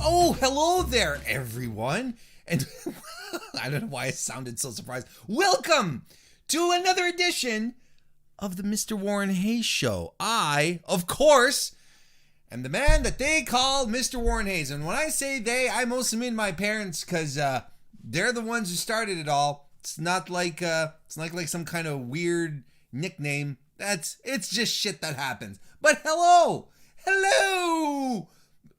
Oh, hello there, everyone. And I don't know why I sounded so surprised. Welcome to another edition of the Mr. Warren Hayes Show. I, of course, am the man that they call Mr. Warren Hayes. And when I say they, I mostly mean my parents, because they're the ones who started it all. It's not like some kind of weird nickname. It's just shit that happens. But hello,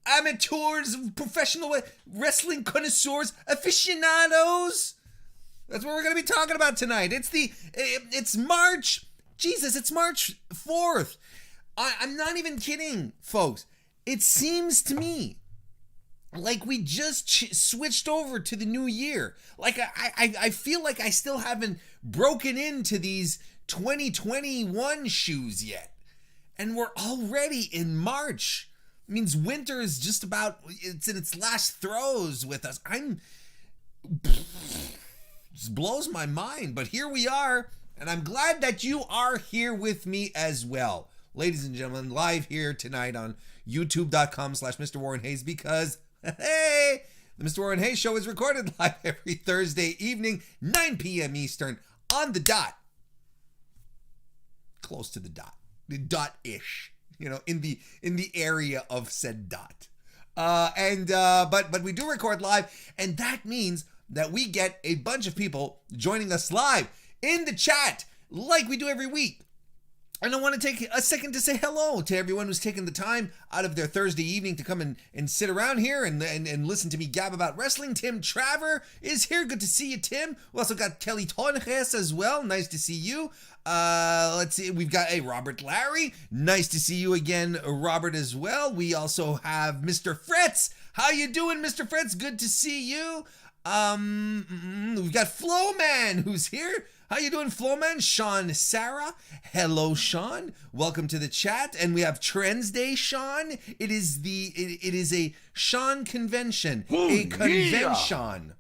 amateurs, professional wrestling connoisseurs, aficionados. That's what we're going to be talking about tonight. It's March. Jesus, it's March 4th. I'm not even kidding, folks. It seems to me like we just switched over to the new year. Like I feel like I still haven't broken into these 2021 shoes yet. And we're already in March. It means winter is just about, it's in its last throes with us. Just blows my mind, but here we are, and I'm glad that you are here with me as well. Ladies and gentlemen, live here tonight on youtube.com/MrWarrenHayes, because, hey, the Mr. Warren Hayes Show is recorded live every Thursday evening, 9 p.m. Eastern, on the dot. Close to the dot. The dot-ish. You know, in the area of said dot. But we do record live, and that means that we get a bunch of people joining us live in the chat like we do every week. And I want to take a second to say hello to everyone who's taken the time out of their Thursday evening to come and sit around here and listen to me gab about wrestling. Tim Traver is here. Good to see you, Tim. We also got Kelly Torres as well. Nice to see you. Let's see. We've got Robert Larry. Nice to see you again, Robert, as well. We also have Mr. Fritz. How you doing, Mr. Fritz? Good to see you. We've got Flowman who's here. How you doing, Flowman? Sean Sarah. Hello, Sean. Welcome to the chat. And we have Trends Day, Sean. It is a Sean convention. A convention. Yeah.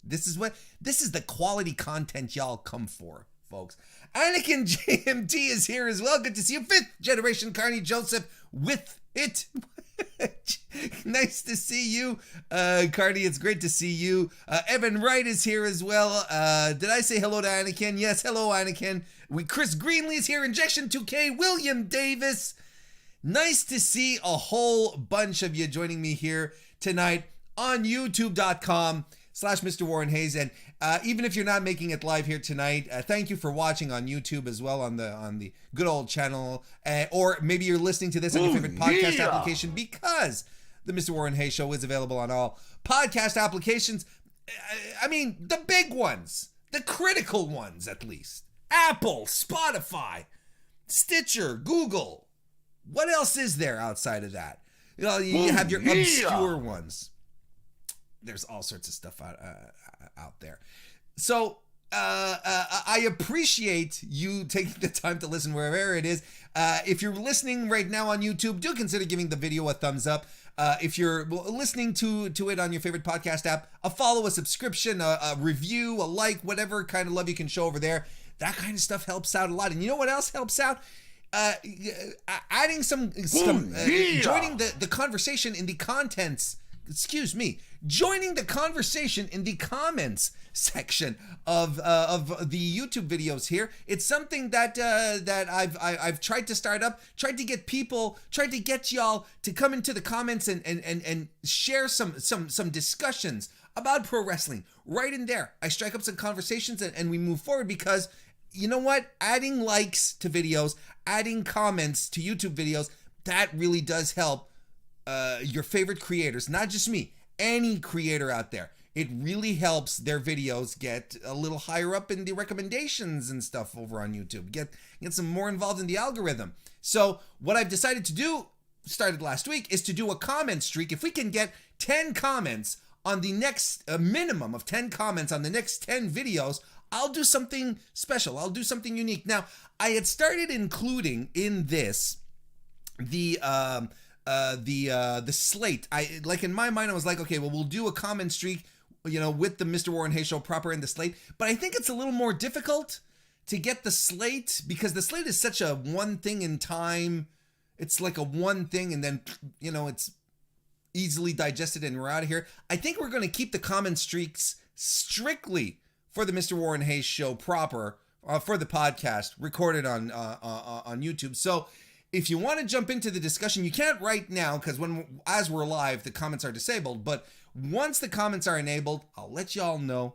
This is the quality content y'all come for, folks. Anakin JMT is here as well. Good to see you. 5th generation Carney Joseph with it. Nice to see you, Carney. It's great to see you. Evan Wright is here as well. Did I say hello to Anakin? Yes, hello, Anakin. Chris Greenlee is here. Injection 2K. William Davis. Nice to see a whole bunch of you joining me here tonight on youtube.com/Mr. Warren Hayes. And even if you're not making it live here tonight, thank you for watching on YouTube as well, on the good old channel, or maybe you're listening to this on your favorite podcast application, because the Mr. Warren Hayes Show is available on all podcast applications. I mean, the big ones, the critical ones at least. Apple, Spotify, Stitcher, Google. What else is there outside of that? You know, you have your obscure ones. There's all sorts of stuff out there. So I appreciate you taking the time to listen wherever it is. If you're listening right now on YouTube, do consider giving the video a thumbs up. If you're listening to it on your favorite podcast app, a follow, a subscription, a review, a like, whatever kind of love you can show over there. That kind of stuff helps out a lot. And you know what else helps out? Adding some joining the conversation in the contents. Excuse me, joining the conversation in the comments section of the YouTube videos here. It's something that I've tried to start up, tried to get y'all to come into the comments and share some discussions about pro wrestling right in there. I strike up some conversations and we move forward, because you know what? Adding likes to videos, adding comments to YouTube videos, that really does help your favorite creators, not just me, any creator out there. It really helps their videos get a little higher up in the recommendations and stuff over on YouTube, get some more involved in the algorithm. So what I've decided to do, started last week, is to do a comment streak. If we can get 10 comments on the next, a minimum of 10 comments on the next 10 videos, I'll do something special. I'll do something unique. Now, I had started including in this the slate. I like, in my mind, I was like, okay, well, we'll do a comment streak, you know, with the Mr. Warren Hayes Show proper in the slate. But I think it's a little more difficult to get the slate, because the slate is such a one thing in time it's like a one thing and then, it's easily digested and we're out of here. I think we're going to keep the comment streaks strictly for the Mr. Warren Hayes show proper, for the podcast recorded on YouTube. So if you want to jump into the discussion, you can't right now because as we're live, the comments are disabled. But once the comments are enabled, I'll let you all know,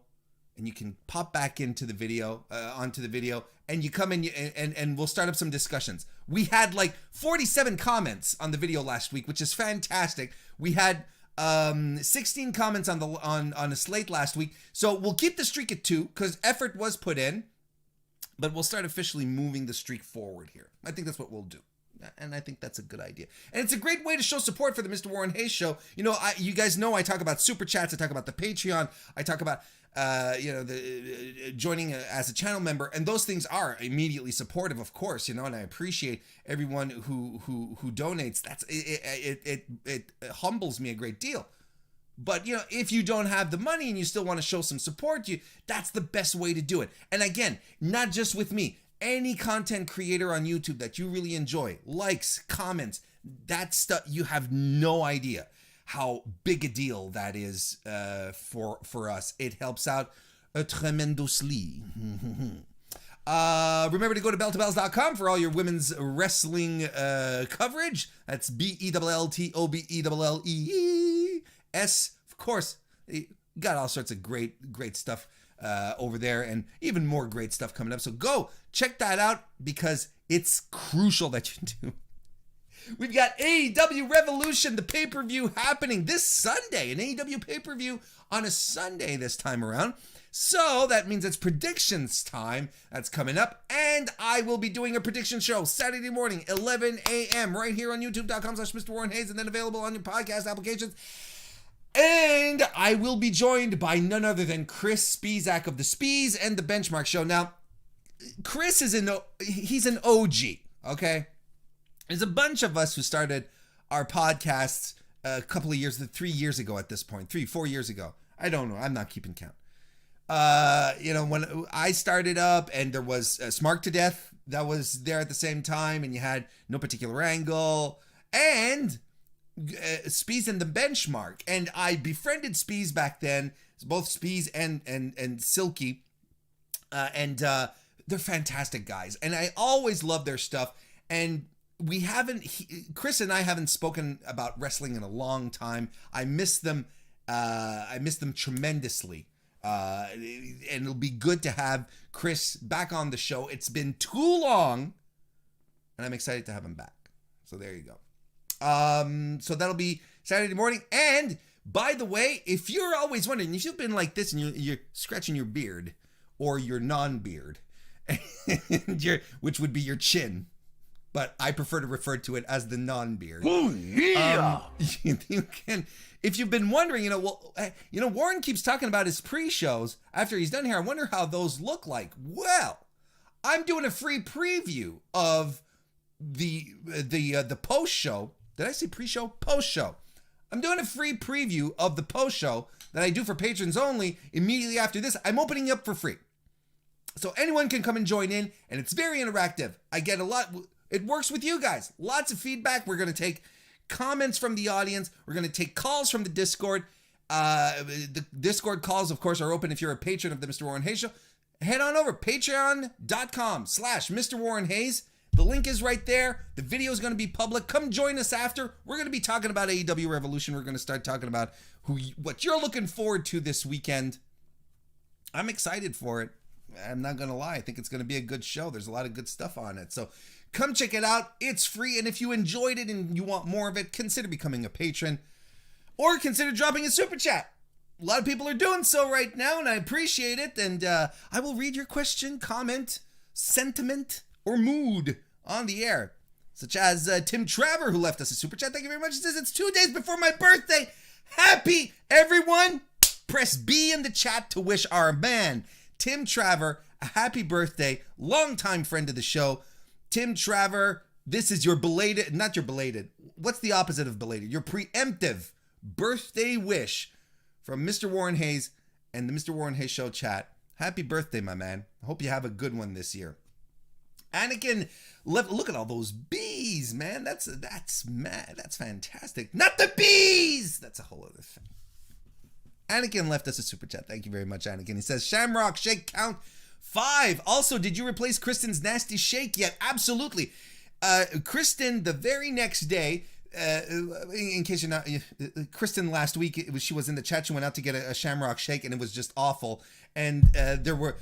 and you can pop back into the video, onto the video, and you come in and we'll start up some discussions. We had like 47 comments on the video last week, which is fantastic. We had 16 comments on a slate last week, so we'll keep the streak at 2 because effort was put in, but we'll start officially moving the streak forward here. I think that's what we'll do. And I think that's a good idea. And it's a great way to show support for the Mr. Warren Hayes show. You guys know I talk about super chats. I talk about the Patreon. I talk about, the joining as a channel member. And those things are immediately supportive, of course, and I appreciate everyone who donates. It humbles me a great deal. But, if you don't have the money and you still want to show some support, that's the best way to do it. And again, not just with me. Any content creator on YouTube that you really enjoy, likes, comments, that stuff, you have no idea how big a deal that is for us. It helps out tremendously. Remember to go to belltobells.com for all your women's wrestling coverage. That's BELLTOBELLES. Of course, you got all sorts of great stuff over there, and even more great stuff coming up. So go check that out because it's crucial that you do. We've got AEW Revolution, the pay-per-view happening this Sunday, an AEW pay-per-view on a Sunday this time around. So that means it's predictions time. That's coming up. And I will be doing a prediction show Saturday morning, 11 a.m. right here on youtube.com/MrWarrenHayes, and then available on your podcast applications. And I will be joined by none other than Chris Spizak of the Spies and the Benchmark Show. Now, Chris he's an OG, okay? There's a bunch of us who started our podcasts a couple of years, 3 years ago at this point, 4 years ago. I don't know. I'm not keeping count. When I started up and there was Smart to Death that was there at the same time, and you had No Particular Angle and Spies and the Benchmark, and I befriended Spies back then, both Spies and Silky, and they're fantastic guys, and I always love their stuff. And Chris and I haven't spoken about wrestling in a long time. I miss them tremendously, and it'll be good to have Chris back on the show. It's been too long, and I'm excited to have him back. So there you go. So that'll be Saturday morning. And by the way, if you're always wondering, if you've been like this and you're scratching your beard or your non-beard, which would be your chin, but I prefer to refer to it as the non-beard. Oh, yeah. You can, if you've been wondering, Warren keeps talking about his pre-shows after he's done here. I wonder how those look like. Well, I'm doing a free preview of the post-show. Did I say pre-show? Post-show. I'm doing a free preview of the post-show that I do for patrons only immediately after this. I'm opening up for free. So anyone can come and join in, and it's very interactive. I get a lot. It works with you guys. Lots of feedback. We're going to take comments from the audience. We're going to take calls from the Discord. The Discord calls, of course, are open if you're a patron of the Mr. Warren Hayes Show. Head on over, patreon.com/MrWarrenHayes. The link is right there. The video is going to be public. Come join us after. We're going to be talking about AEW Revolution. We're going to start talking about what you're looking forward to this weekend. I'm excited for it. I'm not going to lie. I think it's going to be a good show. There's a lot of good stuff on it. So come check it out. It's free. And if you enjoyed it and you want more of it, consider becoming a patron or consider dropping a super chat. A lot of people are doing so right now, and I appreciate it. And I will read your question, comment, sentiment, or mood on the air, such as Tim Traver, who left us a super chat. Thank you very much. He says, it's 2 days before my birthday. Happy, everyone. Press B in the chat to wish our man, Tim Traver, a happy birthday. Longtime friend of the show. Tim Traver, this is your belated, not your belated. What's the opposite of belated? Your preemptive birthday wish from Mr. Warren Hayes and the Mr. Warren Hayes Show chat. Happy birthday, my man. I hope you have a good one this year. Anakin left. Look at all those bees, man. That's mad. That's fantastic. Not the bees. That's a whole other thing. Anakin left us a super chat. Thank you very much, Anakin. He says, Shamrock Shake count 5. Also, did you replace Kristen's nasty shake yet? Absolutely. Kristen, the very next day, in case you're not, Kristen last week, she was in the chat. She went out to get a Shamrock Shake, and it was just awful. And there were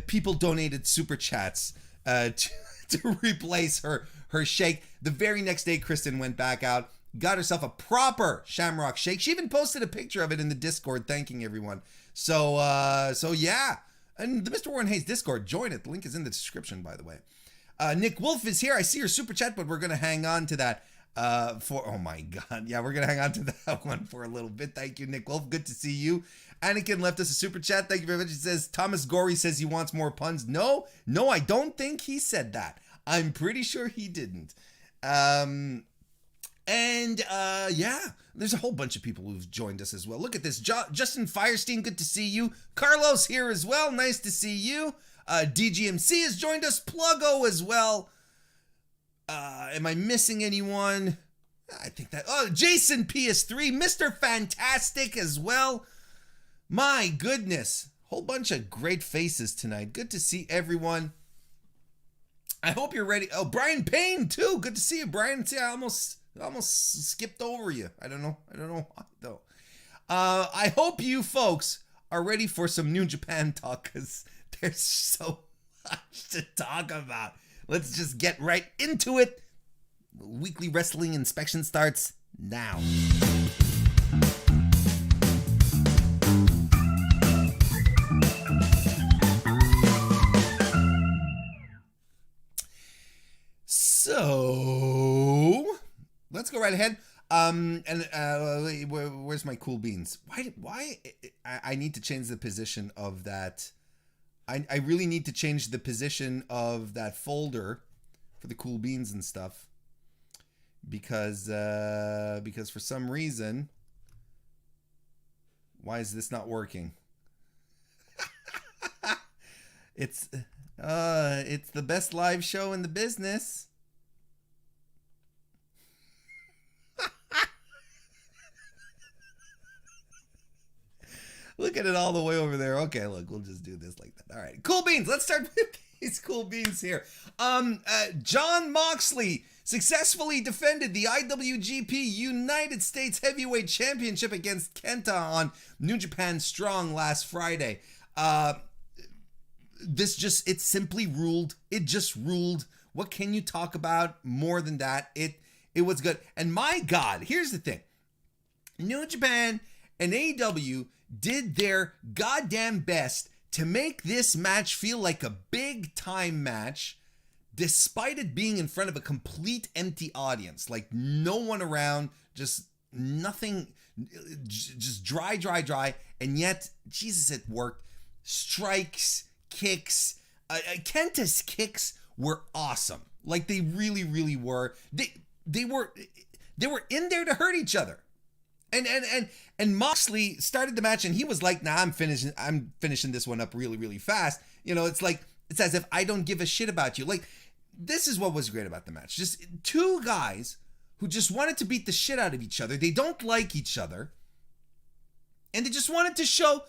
people donated super chats to replace her shake. The very next day, Kristen went back out, got herself a proper Shamrock Shake. She even posted a picture of it in the Discord, thanking everyone. So yeah. And the MrWarrenHayes Discord, join it. The link is in the description, by the way. Nick Wolf is here. I see your super chat, but we're going to hang on to that oh my God. Yeah, we're going to hang on to that one for a little bit. Thank you, Nick Wolf. Good to see you. Anakin left us a super chat. Thank you very much. He says, Thomas Gorey says he wants more puns. No, I don't think he said that. I'm pretty sure he didn't. Yeah, there's a whole bunch of people who've joined us as well. Look at this. Justin Firestein, good to see you. Carlos here as well. Nice to see you. DGMC has joined us. Pluggo as well. Am I missing anyone? I think that... Oh, Jason PS3. Mr. Fantastic as well. My goodness. Whole bunch of great faces tonight. Good to see everyone. I hope you're ready. Oh, Brian Payne too. Good to see you, Brian. See, I almost skipped over you. I don't know why though. I hope you folks are ready for some New Japan talk, because there's so much to talk about. Let's just get right into it. Weekly wrestling inspection starts now. So let's go right ahead. Where's my cool beans? Why I need to change the position of that. I really need to change the position of that folder for the cool beans and stuff, because for some reason, why is this not working? It's the best live show in the business. Look at it all the way over there. Okay, look, we'll just do this like that. All right, cool beans. Let's start with these cool beans here. Jon Moxley successfully defended the IWGP United States Heavyweight Championship against KENTA on New Japan Strong last Friday. It simply ruled. It just ruled. What can you talk about more than that? It was good. And my God, here's the thing. New Japan and AEW did their goddamn best to make this match feel like a big time match, despite it being in front of a complete empty audience. Like no one around, just nothing, just dry. And yet, Jesus, it worked. Strikes, kicks, Kenta's kicks were awesome. Like they really, really were. They were in there to hurt each other. And Moxley started the match and he was like, nah, I'm finishing this one up really, really fast. You know, it's as if I don't give a shit about you. Like, this is what was great about the match. Just two guys who just wanted to beat the shit out of each other. They don't like each other. And they just wanted to show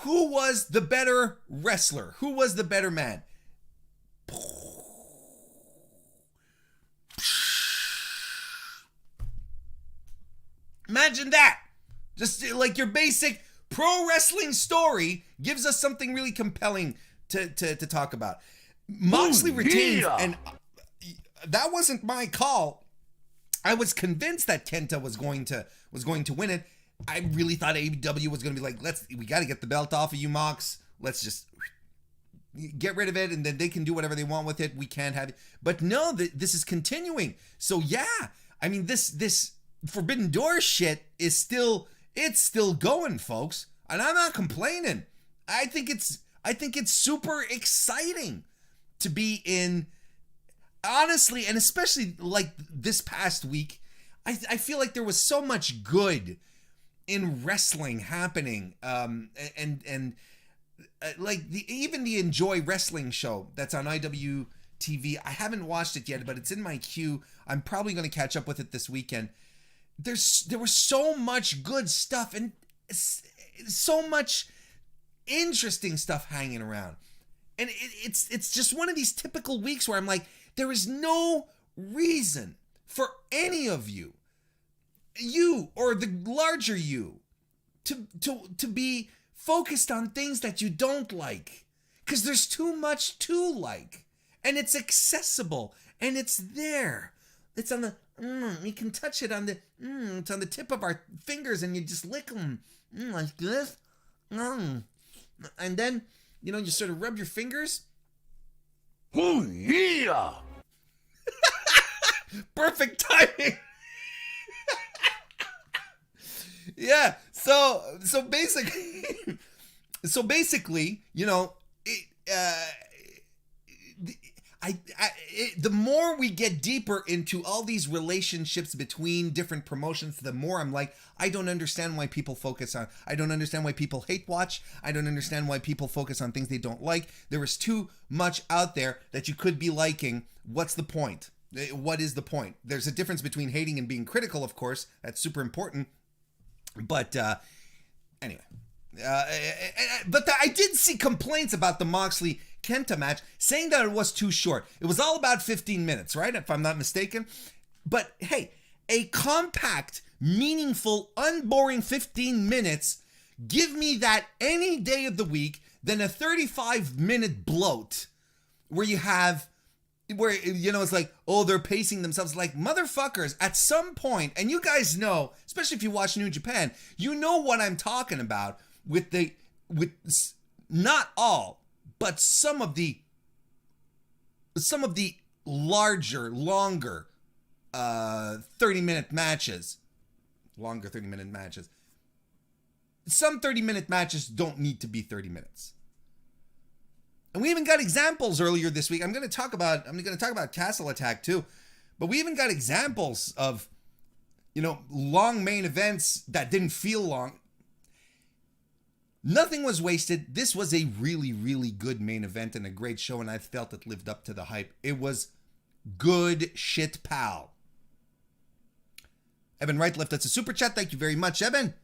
who was the better wrestler, who was the better man. Imagine that. Just like your basic pro wrestling story gives us something really compelling to talk about. Moxley retains, and that wasn't my call. I was convinced that KENTA was going to win it. I really thought AEW was going to be like, we got to get the belt off of you, Mox. Let's just get rid of it, and then they can do whatever they want with it. We can't have it. But no, this is continuing. So yeah, I mean, this Forbidden Door shit is still going, folks, and I'm not complaining. I think it's super exciting to be in, honestly, and especially like this past week. I feel like there was so much good in wrestling happening, and like even the Enjoy Wrestling show that's on IWTV. I haven't watched it yet, but it's in my queue. I'm probably going to catch up with it this weekend. There was so much good stuff and so much interesting stuff hanging around. And it's just one of these typical weeks where I'm like, there is no reason for any of you or the larger you, to be focused on things that you don't like. Because there's too much to like. And it's accessible. And it's there. It's on the, you can touch it on the, it's on the tip of our fingers and you just lick them. Like this. And then, you sort of rub your fingers. Oh, yeah! Perfect timing. Yeah. So basically, the more we get deeper into all these relationships between different promotions, the more I'm like, I don't understand why people focus on, I don't understand why people hate watch. I don't understand why people focus on things they don't like. There is too much out there that you could be liking. What's the point? What is the point? There's a difference between hating and being critical, of course. That's super important. But anyway, but I did see complaints about the Moxley KENTA match, saying that it was too short. It was all about 15 minutes, right? If I'm not mistaken. But hey, a compact, meaningful, unboring 15 minutes, give me that any day of the week than a 35-minute bloat where you have, where, it's like, oh, they're pacing themselves. Like, motherfuckers, at some point, and you guys know, especially if you watch New Japan, you know what I'm talking about with not all, but some of the larger, longer 30-minute matches. Longer 30-minute matches. Some 30-minute matches don't need to be 30 minutes. And we even got examples earlier this week. I'm going to talk about Castle Attack too. But we even got examples of, long main events that didn't feel long. Nothing was wasted. This was a really, really good main event and a great show, and I felt it lived up to the hype. It was good shit, pal. Evan Wright left us a super chat. Thank you very much, Evan.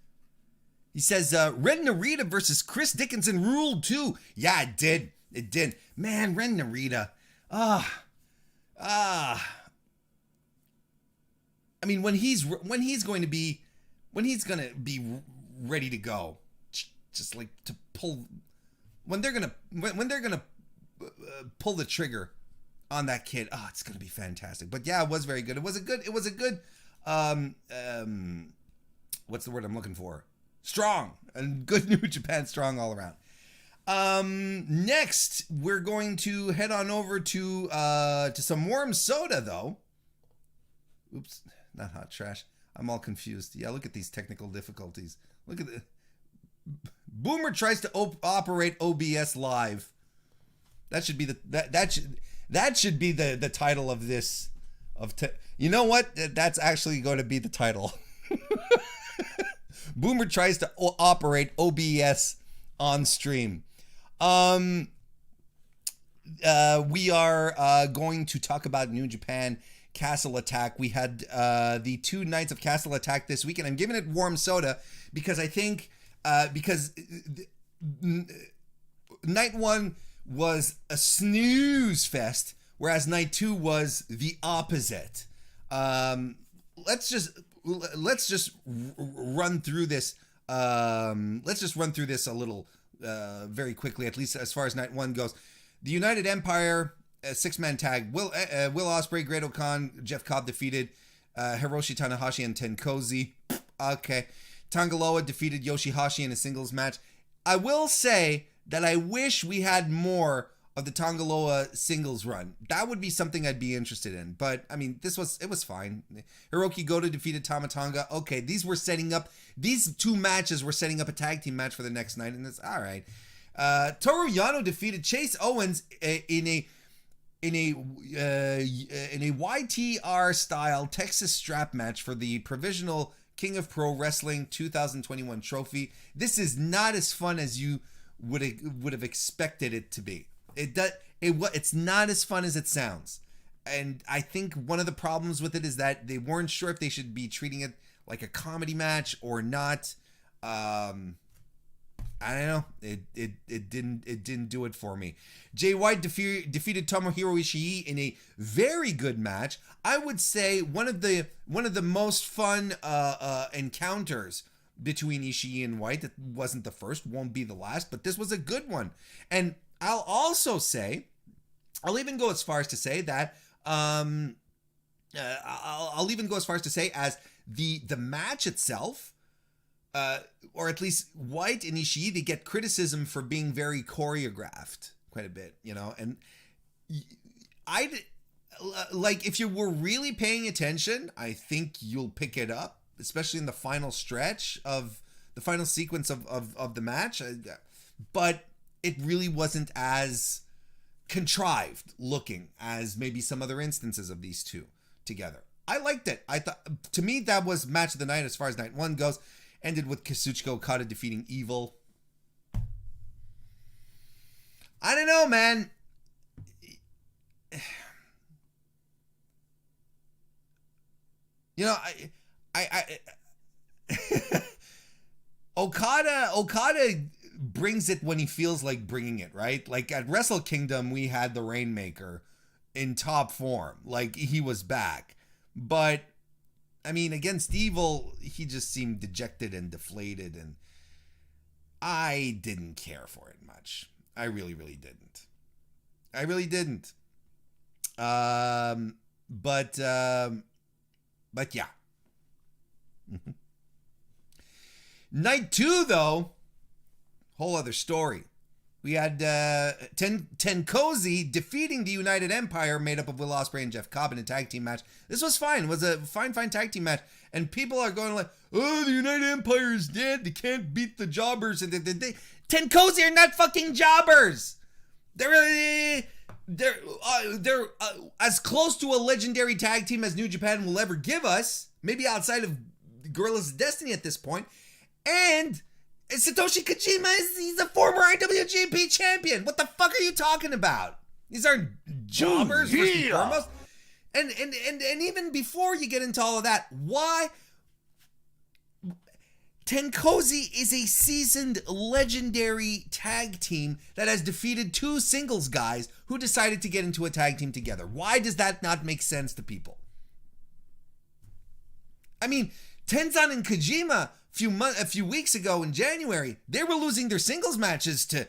He says, Ren Narita versus Chris Dickinson ruled too. Yeah, it did. It did. Man, Ren Narita. I mean, when he's going to be ready to go, just like to pull, when they're gonna pull the trigger on that kid, it's gonna be fantastic. But yeah, it was very good. It was a good what's the word I'm looking for? Strong and good New Japan strong all around. Next we're going to head on over to some warm soda though. Oops, not hot trash. I'm all confused. Yeah, look at these technical difficulties. Look at the Boomer tries to operate OBS live. That should be that should be the title of this. You know what? That's actually going to be the title. Boomer tries to operate OBS on stream. We are going to talk about New Japan Castle Attack. We had the 2 nights of Castle Attack this week, and I'm giving it warm soda because I think because night 1 was a snooze fest, whereas night 2 was the opposite. Let's just run through this. Let's just run through this a little very quickly, at least as far as night 1 goes. The United Empire 6-man tag. Will Ospreay, Great O'Khan, Jeff Cobb defeated Hiroshi Tanahashi and Tenkozy. Okay. Tangaloa defeated Yoshihashi in a singles match. I will say that I wish we had more of the Tangaloa singles run. That would be something I'd be interested in. But I mean, it was fine. Hiroki Goto defeated Tama Tonga. Okay, these 2 matches were setting up a tag team match for the next night, and it's all right. Toru Yano defeated Chase Owens in a YTR style Texas strap match for the provisional King of Pro Wrestling 2021 trophy. This is not as fun as you would have expected it to be. It's not as fun as it sounds. And I think one of the problems with it is that they weren't sure if they should be treating it like a comedy match or not. I don't know. It didn't do it for me. Jay White defeated Tomohiro Ishii in a very good match. I would say one of the most fun encounters between Ishii and White. It wasn't the first, won't be the last, but this was a good one. And I'll also say, I'll even go as far as to say that I'll even go as far as to say as the match itself, or at least White and Ishii, they get criticism for being very choreographed quite a bit, you know, and like if you were really paying attention, I think you'll pick it up, especially in the final stretch of the final sequence of the match, but it really wasn't as contrived looking as maybe some other instances of these two together. I liked it. I thought, to me, that was match of the night as far as night one goes. Ended with Kazuchika Okada defeating Evil. I don't know, man. You know, I Okada brings it when he feels like bringing it, right? Like at Wrestle Kingdom, we had the Rainmaker in top form. Like he was back. But, I mean, against Evil, he just seemed dejected and deflated. And I didn't care for it much. I really, really didn't. I really didn't. But yeah. Night two, though, whole other story. We had Tenkozy defeating the United Empire, made up of Will Ospreay and Jeff Cobb in a tag team match. This was fine. It was a fine tag team match. And people are going like, oh, the United Empire is dead. They can't beat the jobbers. And Tenkozy are not fucking jobbers. They're as close to a legendary tag team as New Japan will ever give us. Maybe outside of Guerrillas of Destiny at this point. And Satoshi Kojima he's a former IWGP champion. What the fuck are you talking about? These aren't jobbers first and foremost. And even before you get into all of that, why Tenkozy is a seasoned legendary tag team that has defeated two singles guys who decided to get into a tag team together. Why does that not make sense to people? I mean, Tenzan and Kojima a few weeks ago in January, they were losing their singles matches to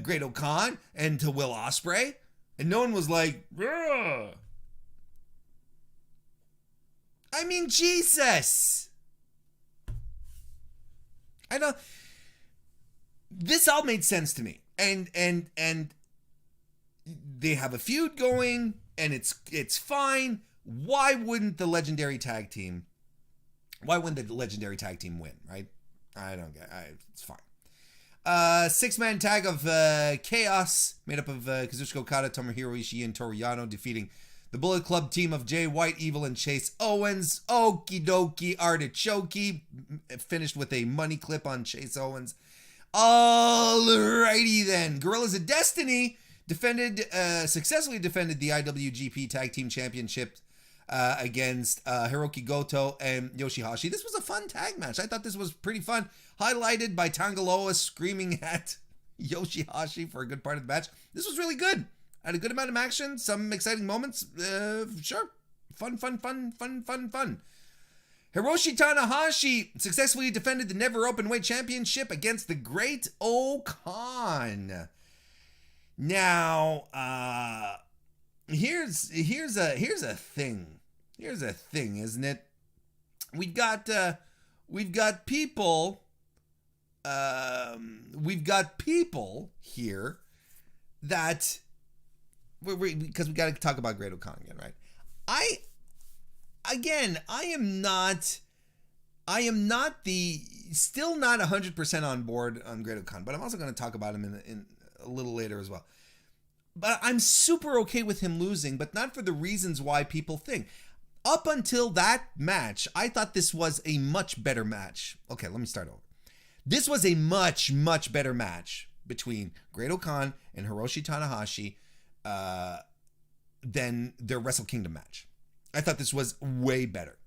Great O'Khan and to Will Ospreay, and no one was like, ugh. I mean, Jesus. I know. This all made sense to me, and they have a feud going, and it's fine. Why wouldn't the legendary tag team? Why wouldn't the legendary tag team win, right? I don't get it. It's fine. 6-man tag of Chaos, made up of Kazuchika Okada, Tomohiro Ishii, and Toru Yano, defeating the Bullet Club team of Jay White, Evil, and Chase Owens. Okie dokie artichoke. Finished with a money clip on Chase Owens. Alrighty then. Guerrillas of Destiny successfully defended the IWGP Tag Team Championship against Hiroki Goto and Yoshihashi. This was a fun tag match. I thought this was pretty fun. Highlighted by Tangaloa screaming at Yoshihashi for a good part of the match. This was really good. Had a good amount of action, some exciting moments. Sure. Fun. Hiroshi Tanahashi successfully defended the Never Openweight Championship against the Great O'Khan. Now, here's a thing. Here's a thing, isn't it? We've got people here that because we got to talk about Great O'Khan again, right? I am not still not 100% on board on Great O'Khan, but I'm also going to talk about him in a little later as well. But I'm super okay with him losing, but not for the reasons why people think. Up until that match, I thought this was a much better match. Okay, let me start over. This was a much, much better match between Great-O-Khan and Hiroshi Tanahashi than their Wrestle Kingdom match. I thought this was way better.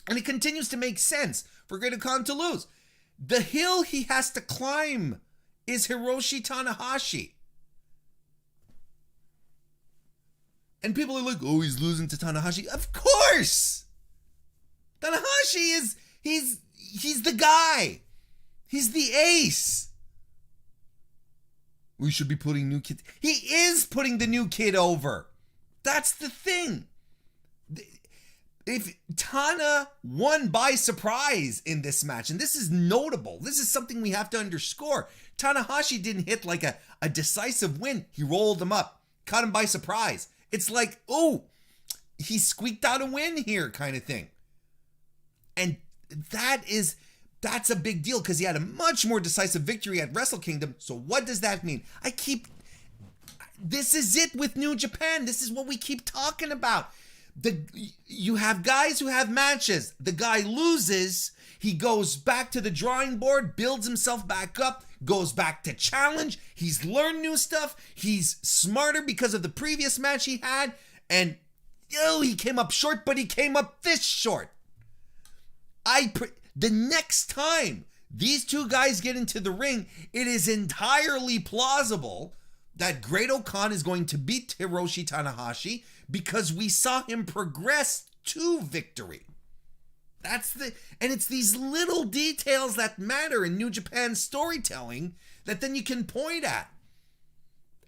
And it continues to make sense for Great-O-Khan to lose. The hill he has to climb is Hiroshi Tanahashi. And people are like, oh, he's losing to Tanahashi. Of course! Tanahashi is, he's the guy. He's the ace. We should be putting new kids. He is putting the new kid over. That's the thing. If Tana won by surprise in this match, and this is notable, this is something we have to underscore. Tanahashi didn't hit like a decisive win. He rolled him up, caught him by surprise. It's like, oh, he squeaked out a win here kind of thing. And that's a big deal because he had a much more decisive victory at Wrestle Kingdom. So what does that mean? This is it with New Japan. This is what we keep talking about. You have guys who have matches. The guy loses. He goes back to the drawing board, builds himself back up, goes back to challenge. He's learned new stuff. He's smarter because of the previous match he had. And he came up short, but he came up this short. The next time these two guys get into the ring, it is entirely plausible that Great-O-Khan is going to beat Hiroshi Tanahashi because we saw him progress to victory. And it's these little details that matter in New Japan storytelling that then you can point at.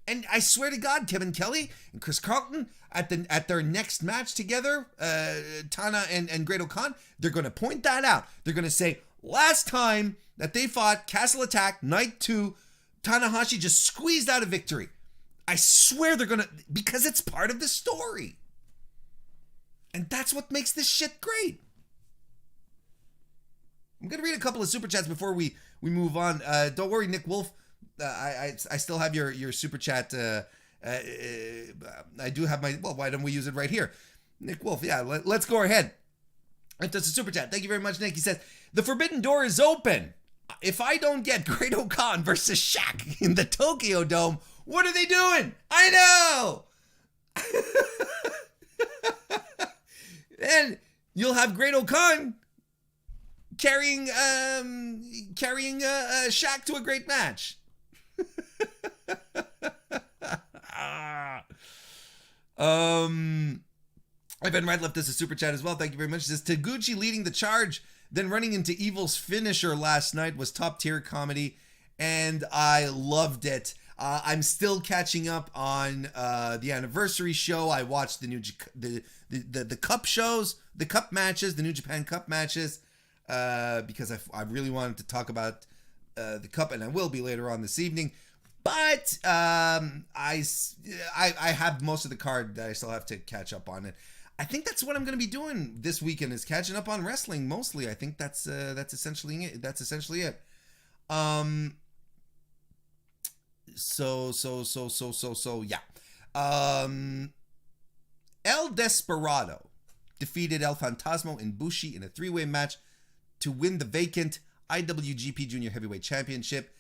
And I swear to God, Kevin Kelly and Chris Carlton at their next match together, Tana and Great-O-Khan, they're going to point that out. They're going to say, last time that they fought Castle Attack, Night 2, Tanahashi just squeezed out a victory. I swear they're going to, because it's part of the story. And that's what makes this shit great. I'm going to read a couple of super chats before we move on. Don't worry, Nick Wolf. I still have your super chat. I do have my, well, why don't we use it right here? Nick Wolf, yeah, let's go ahead. That's a super chat. Thank you very much, Nick. He says, the forbidden door is open. If I don't get Great-O-Khan versus Shaq in the Tokyo Dome, what are they doing? I know! And you'll have Great-O-Khan carrying Shaq to a great match. Ivan Wright left us a super chat as well. Thank you very much. He says, Taguchi leading the charge, then running into Evil's finisher last night was top tier comedy, and I loved it. I'm still catching up on the anniversary show. I watched the cup shows, the cup matches, the New Japan Cup matches, because I really wanted to talk about the cup, and I will be later on this evening. But I have most of the card that I still have to catch up on it. I think that's what I'm going to be doing this weekend, is catching up on wrestling mostly. I think that's essentially it. That's essentially it. So yeah. El Desperado defeated El Fantasma and Bushi in a 3-way match to win the vacant IWGP Junior Heavyweight Championship.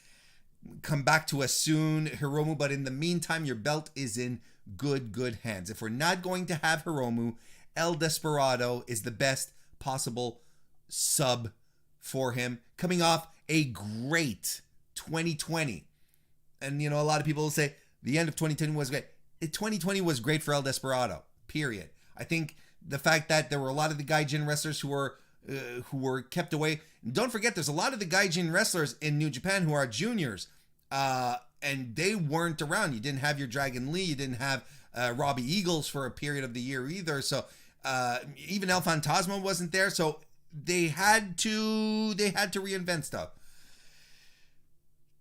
Come back to us soon, Hiromu, but in the meantime, your belt is in good hands. If we're not going to have Hiromu, El Desperado is the best possible sub for him, coming off a great 2020. And, a lot of people will say the end of 2020 was great. 2020 was great for El Desperado, period. I think the fact that there were a lot of the Gaijin wrestlers who were kept away. Don't forget, there's a lot of the Gaijin wrestlers in New Japan who are juniors, and they weren't around. You didn't have your Dragon Lee. You didn't have Robbie Eagles for a period of the year either. So even El Fantasma wasn't there. So they had to reinvent stuff.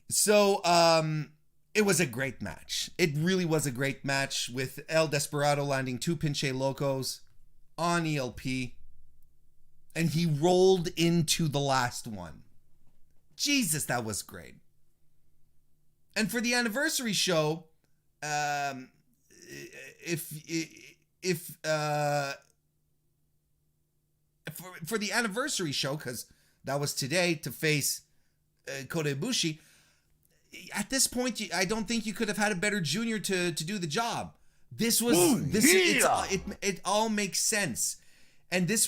So it was a great match. It really was a great match, with El Desperado landing 2 Pinche Locos on ELP. And he rolled into the last one. Jesus, that was great. And for the anniversary show, for the anniversary show, because that was today, to face Kota Ibushi, at this point, I don't think you could have had a better junior to do the job. This was it all makes sense, and this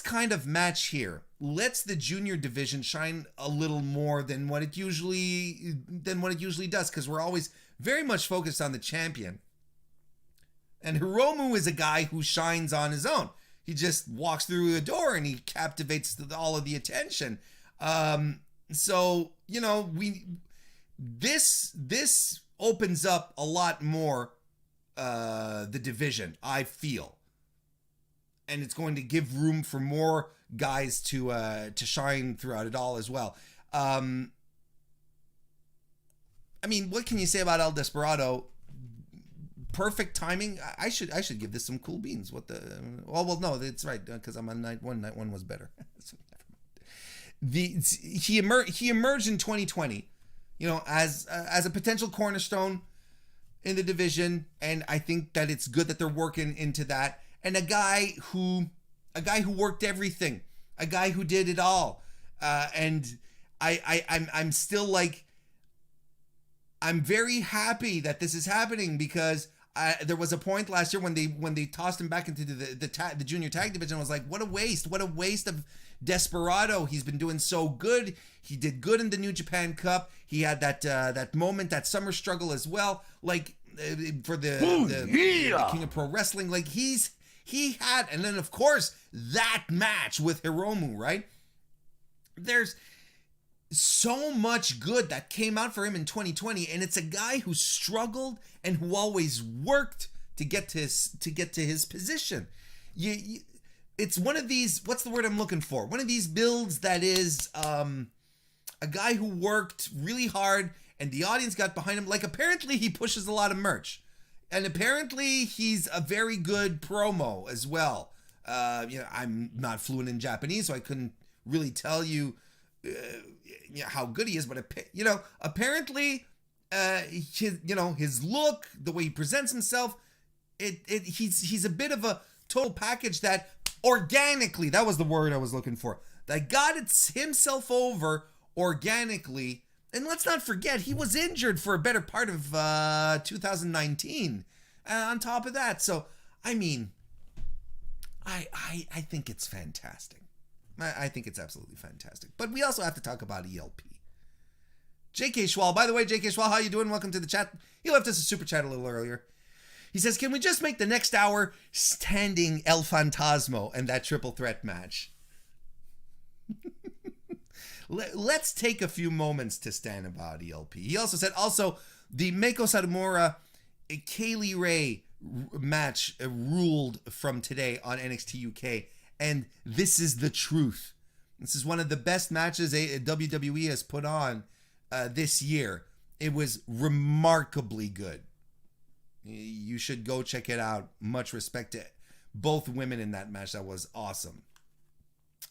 kind of match here lets the junior division shine a little more than what it usually does, because we're always very much focused on the champion. And Hiromu is a guy who shines on his own. He just walks through the door and he captivates all of the attention. So, you know, this opens up a lot more the division, I feel. And it's going to give room for more guys to shine throughout it all as well. I mean, what can you say about El Desperado? Perfect timing. I should give this some cool beans. What the? Well, no, it's right, because I'm on night one. Night one was better. So he emerged in 2020, you know, as a potential cornerstone in the division, and I think that it's good that they're working into that. And a guy who worked everything, a guy who did it all, and I'm still like, I'm very happy that this is happening, because there was a point last year when they tossed him back into the junior tag division. I was like, what a waste of Desperado. He's been doing so good. He did good in the New Japan Cup. He had that moment, that summer struggle as well, like for the King of Pro Wrestling. Like he had, and then of course that match with Hiromu, right? There's so much good that came out for him in 2020, and it's a guy who struggled and who always worked to get to his position. It's one of these, what's the word I'm looking for? One of these builds that is a guy who worked really hard and the audience got behind him. Like, apparently he pushes a lot of merch, and apparently he's a very good promo as well. You know, I'm not fluent in Japanese, so I couldn't really tell you how good he is, but you know, apparently his look, the way he presents himself, he's a bit of a total package that organically, that was the word I was looking for, that got himself over organically. And let's not forget, he was injured for a better part of 2019 on top of that. So I mean, I think it's fantastic. I think it's absolutely fantastic. But we also have to talk about ELP. JK Schwal. By the way, JK Schwal, how you doing? Welcome to the chat. He left us a super chat a little earlier. He says, can we just make the next hour standing El Fantasmo and that triple threat match? Let's take a few moments to stand about ELP. He also said, the Meiko Satomura Kaylee Ray match ruled from today on NXT UK. And this is the truth. This is one of the best matches WWE has put on this year. It was remarkably good. You should go check it out. Much respect to both women in that match. That was awesome.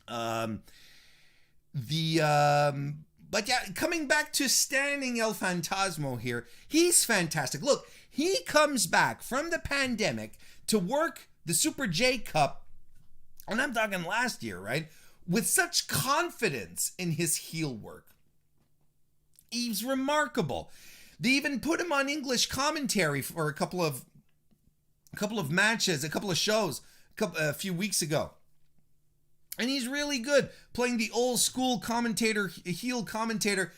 But yeah, coming back to standing El Fantasmo here, he's fantastic. Look, he comes back from the pandemic to work the Super J Cup, and I'm talking last year, right? With such confidence in his heel work. He's remarkable. They even put him on English commentary for a couple of matches, a couple of shows a few weeks ago. And he's really good, playing the old school commentator, heel commentator.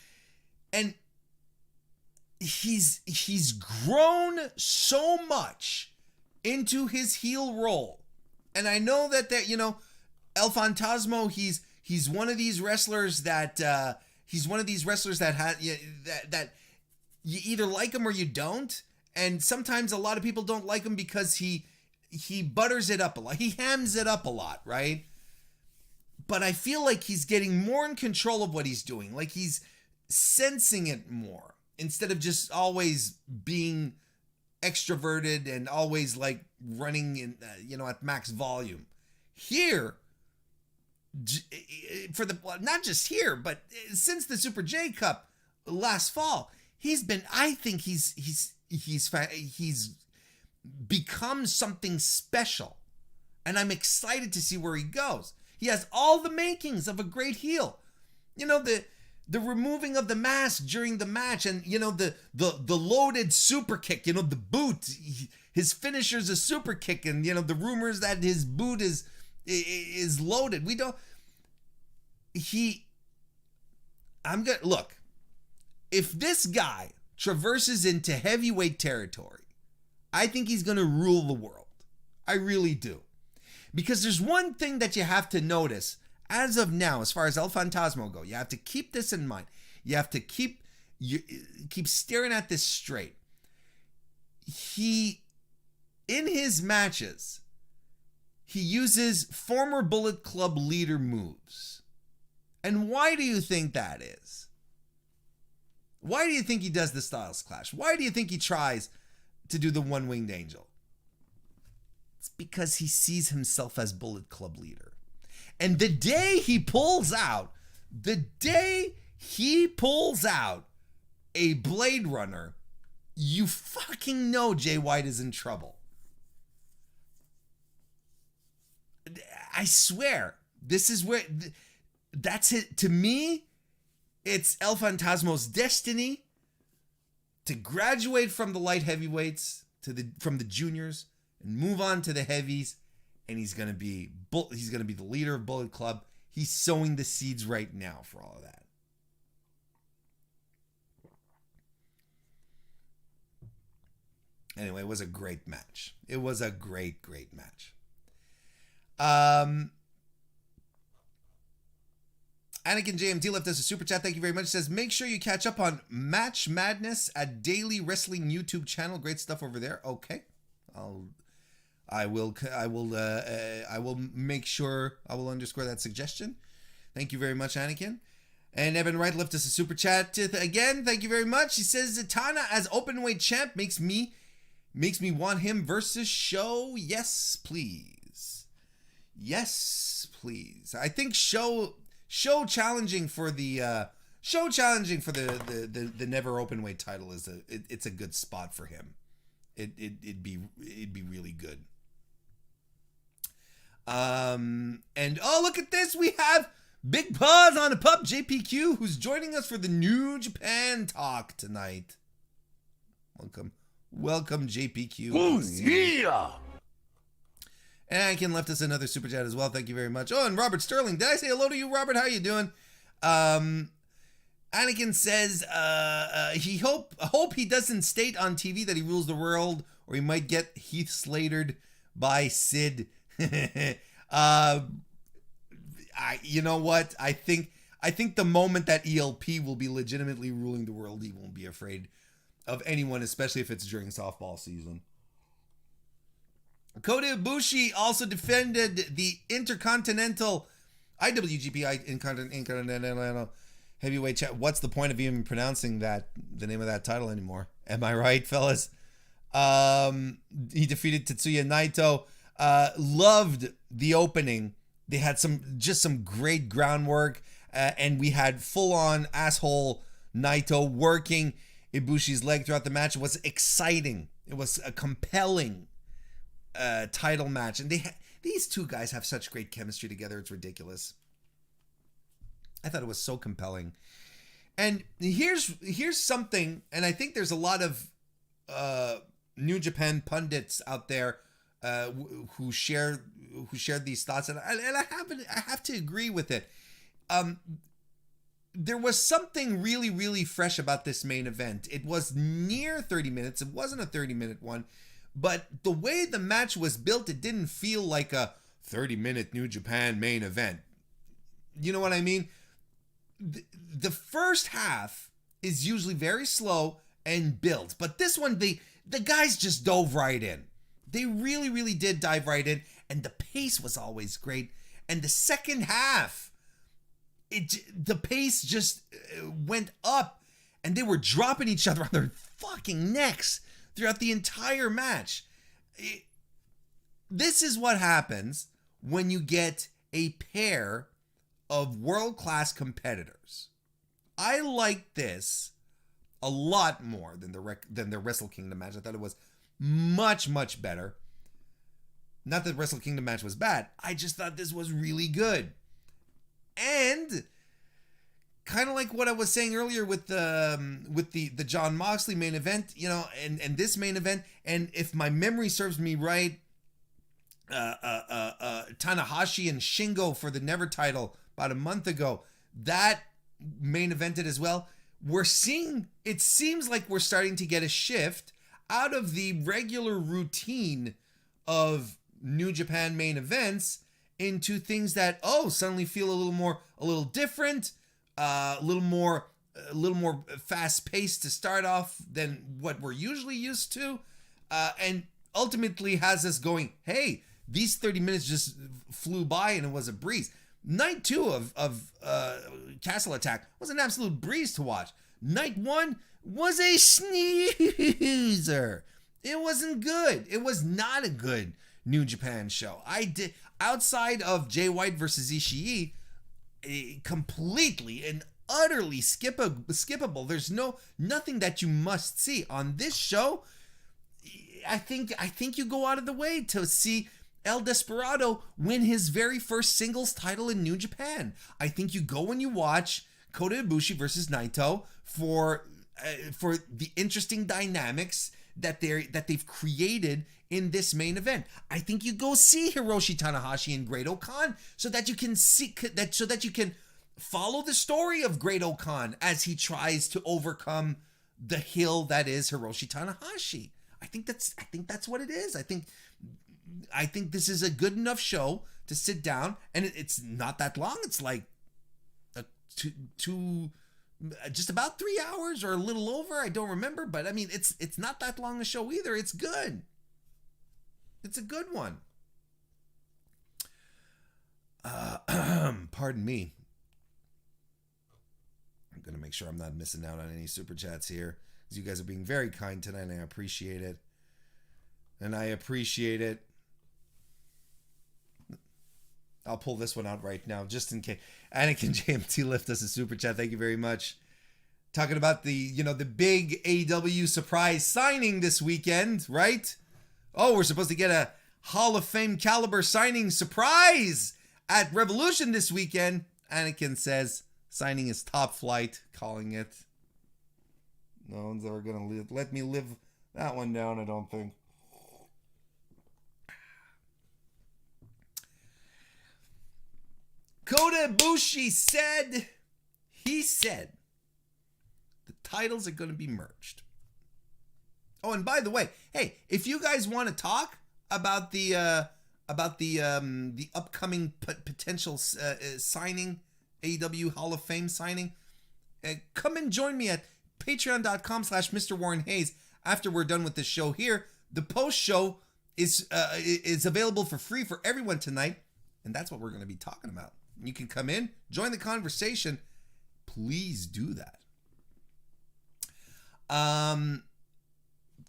And he's grown so much into his heel role. And I know that El Fantasmo, he's one of these wrestlers that that you either like him or you don't. And sometimes a lot of people don't like him because he butters it up a lot. He hams it up a lot, right? But I feel like he's getting more in control of what he's doing. Like he's sensing it more instead of just always being extroverted and always like running in, at max volume. Here, for not just here, but since the Super J Cup last fall, I think he's become something special, and I'm excited to see where he goes. He has all the makings of a great heel. the removing of the mask during the match, and the loaded super kick, the boot. His finisher's a super kick, and the rumors that his boot is loaded. Look, if this guy traverses into heavyweight territory, I think he's gonna rule the world. I really do. Because there's one thing that you have to notice as of now, as far as El Fantasmo go. You have to keep this in mind. You have to keep staring at this straight. In his matches, he uses former Bullet Club leader moves. And why do you think that is? Why do you think he does the Styles Clash? Why do you think he tries to do the One-Winged Angel? It's because he sees himself as Bullet Club leader. And the day he pulls out a Blade Runner, you fucking know Jay White is in trouble. I swear, this is where, that's it. To me, it's El Fantasmo's destiny to graduate from the light heavyweights from the juniors and move on to the heavies, and he's gonna be the leader of Bullet Club. He's sowing the seeds right now for all of that. Anyway, it was a great match. It was a great, great match. Anakin JMT left us a super chat. Thank you very much. It says, make sure you catch up on Match Madness at Daily Wrestling YouTube channel. Great stuff over there. Okay. I will make sure I will underscore that suggestion. Thank you very much, Anakin. And Evan Wright left us a super chat again. Thank you very much. He says, Zatanna as openweight champ makes me want him versus Show. Yes, please. Yes, please. I think Show challenging for the the never openweight title it's a good spot for him. It'd be really good. And look at this, we have Big Paws on a Pup, JPQ, who's joining us for the New Japan talk tonight. Welcome, JPQ. Oh, yeah. And Anakin left us another super chat as well. Thank you very much. Oh, and Robert Sterling. Did I say hello to you, Robert? How you doing? Anakin says he hope he doesn't state on TV that he rules the world, or he might get Heath Slatered by Sid. You know what? I think the moment that ELP will be legitimately ruling the world, he won't be afraid of anyone, especially if it's during softball season. Kota Ibushi also defended the Intercontinental IWGP Intercontinental Heavyweight Champ. What's the point of even pronouncing the name of that title anymore? Am I right, fellas? He defeated Tetsuya Naito. Loved the opening. They had some great groundwork, and we had full-on asshole Naito working Ibushi's leg throughout the match. It was exciting. It was a compelling title match, and these two guys have such great chemistry together. It's ridiculous. I thought it was so compelling. And here's something, and I think there's a lot of New Japan pundits out there who shared these thoughts, and I have to agree with it. There was something really, really fresh about this main event. It was near 30 minutes. It wasn't a 30-minute one. But the way the match was built, it didn't feel like a 30-minute New Japan main event. You know what I mean? The first half is usually very slow and built. But this one, the guys just dove right in. They really, really did dive right in. And the pace was always great. And the second half, the pace just went up. And they were dropping each other on their fucking necks throughout the entire match. This is what happens when you get a pair of world-class competitors. I like this a lot more than the Wrestle Kingdom match. I thought it was much, much better. Not that Wrestle Kingdom match was bad. I just thought this was really good. And kind of like what I was saying earlier with the Jon Moxley main event, you know, and this main event, and if my memory serves me right, Tanahashi and Shingo for the Never title about a month ago, that main evented as well. We're seeing, it seems like we're starting to get a shift out of the regular routine of New Japan main events into things that, suddenly feel a little different, a little more fast paced to start off than what we're usually used to, and ultimately has us going, hey, these 30 minutes just flew by and it was a breeze. Night 2 of Castle Attack was an absolute breeze to watch. Night 1 was a sneezer. It wasn't good. It was not a good New Japan show. Outside of Jay White versus Ishii, completely and utterly skippable. There's nothing that you must see on this show. I think you go out of the way to see El Desperado win his very first singles title in New Japan. I think you go and you watch Kota Ibushi versus Naito for the interesting dynamics that they've created in this main event. I think you go see Hiroshi Tanahashi and Great-O-Khan so that you can follow the story of Great-O-Khan as he tries to overcome the hill that is Hiroshi Tanahashi. I think that's what it is. I think this is a good enough show to sit down, and it's not that long. It's like just about 3 hours or a little over. I don't remember, but I mean, it's not that long a show either. It's good. It's a good one. Pardon me. I'm going to make sure I'm not missing out on any super chats here, because you guys are being very kind tonight, and I appreciate it. I'll pull this one out right now, just in case. Anakin JMT left us a super chat. Thank you very much. Talking about the big AEW surprise signing this weekend, right? Oh, we're supposed to get a Hall of Fame caliber signing surprise at Revolution this weekend. Anakin says signing is top flight, calling it. No one's ever going to let me live that one down, I don't think. Kota Ibushi said the titles are going to be merged. Oh, and by the way, hey, if you guys want to talk about the upcoming potential signing, AEW Hall of Fame signing, come and join me at patreon.com/MrWarrenHayes after we're done with this show here. The post show is available for free for everyone tonight, and that's what we're going to be talking about. You can come in, join the conversation. Please do that.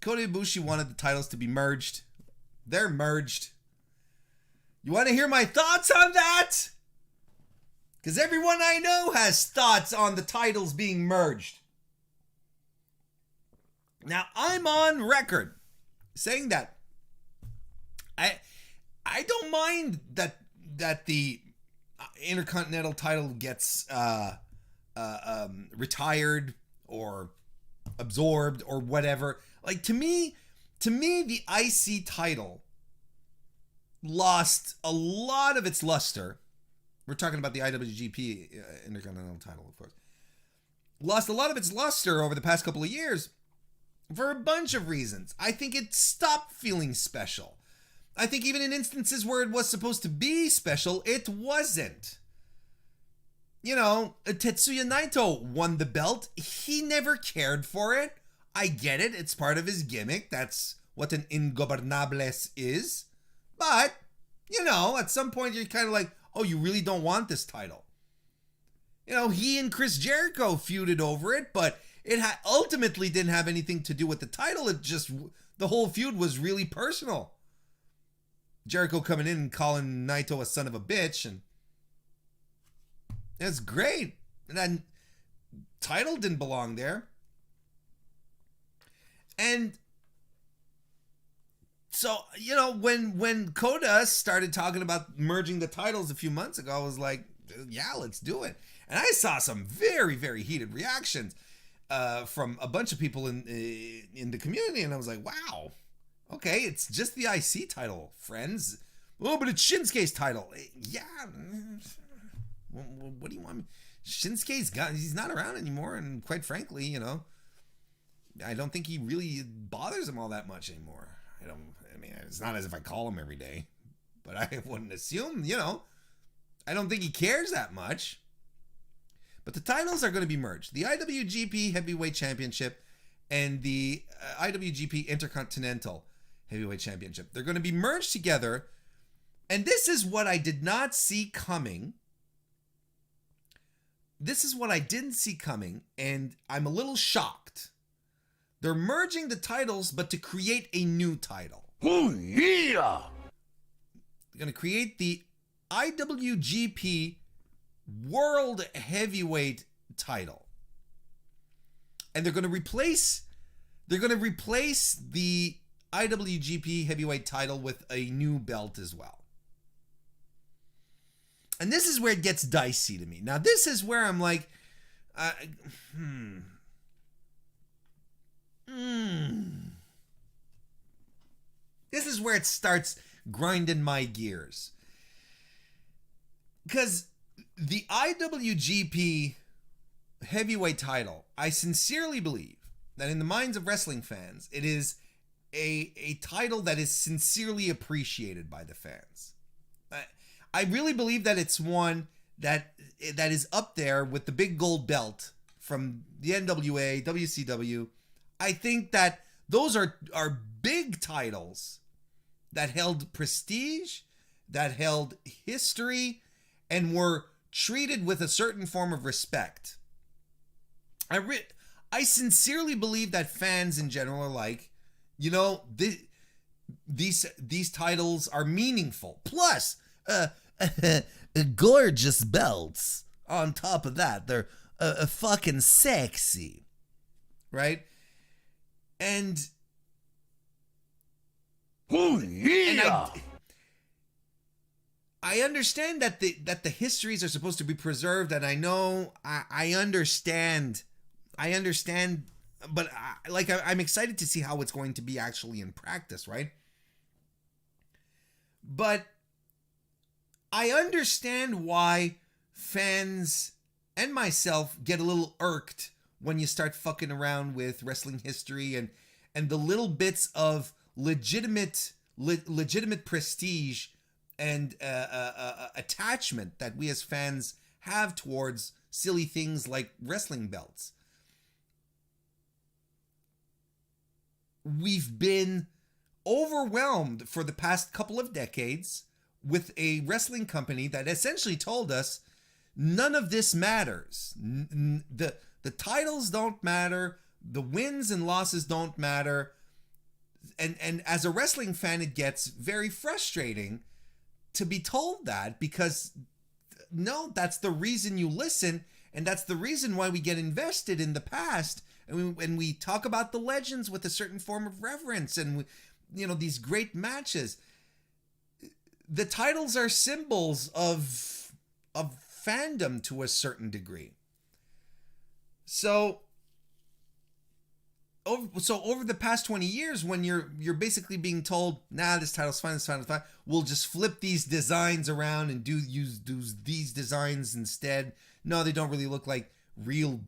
Kota Ibushi wanted the titles to be merged. They're merged. You want to hear my thoughts on that? Because everyone I know has thoughts on the titles being merged. Now, I'm on record saying that I don't mind that the Intercontinental title gets retired or absorbed or whatever. Like, to me the IC title lost a lot of its luster. We're talking about the IWGP Intercontinental title, of course. Lost a lot of its luster over the past couple of years for a bunch of reasons. I think it stopped feeling special. I think even in instances where it was supposed to be special, it wasn't. You know, Tetsuya Naito won the belt. He never cared for it. I get it. It's part of his gimmick. That's what an Ingobernables is. But, you know, at some point you're kind of like, oh, you really don't want this title. You know, he and Chris Jericho feuded over it, but it ultimately didn't have anything to do with the title. It just, the whole feud was really personal. Jericho coming in and calling Naito a son of a bitch, and it's great. And that title didn't belong there. And so, you know, when Kota started talking about merging the titles a few months ago, I was like, yeah, let's do it. And I saw some very, very heated reactions from a bunch of people in the community, and I was like, wow, okay, it's just the IC title, friends. Oh, but it's Shinsuke's title. Yeah, what do you want me? He's not around anymore, and quite frankly, you know, I don't think he really bothers him all that much anymore. I mean, it's not as if I call him every day, but I wouldn't assume, you know, I don't think he cares that much. But the titles are going to be merged. The IWGP Heavyweight Championship and the IWGP Intercontinental Heavyweight Championship. They're going to be merged together. And this is what I did not see coming. This is what I didn't see coming. And I'm a little shocked. They're merging the titles, but to create a new title. Oh, yeah! They're going to create the IWGP World Heavyweight title. And they're going to replace the IWGP Heavyweight title with a new belt as well. And this is where it gets dicey to me. Now, this is where I'm like, This is where it starts grinding my gears. Because the IWGP Heavyweight title, I sincerely believe that in the minds of wrestling fans, it is a title that is sincerely appreciated by the fans. I really believe that it's one that is up there with the big gold belt from the NWA, WCW. I think that those are big titles that held prestige, that held history, and were treated with a certain form of respect. I sincerely believe that fans in general are like, you know, these titles are meaningful. Plus, gorgeous belts on top of that. They're fucking sexy, right? And oh, yeah! I understand that the histories are supposed to be preserved, and I know I understand, but I'm excited to see how it's going to be actually in practice, right? But I understand why fans and myself get a little irked when you start fucking around with wrestling history and the little bits of legitimate prestige and attachment that we as fans have towards silly things like wrestling belts. We've been overwhelmed for the past couple of decades with a wrestling company that essentially told us none of this matters. The titles don't matter. The wins and losses don't matter. And as a wrestling fan, it gets very frustrating to be told that, because no, that's the reason you listen, and that's the reason why we get invested in the past, and we talk about the legends with a certain form of reverence, and these great matches. The titles are symbols of fandom to a certain degree. So over the past 20 years, when you're basically being told, nah, this title's fine, we'll just flip these designs around and use these designs instead. No, they don't really look like real,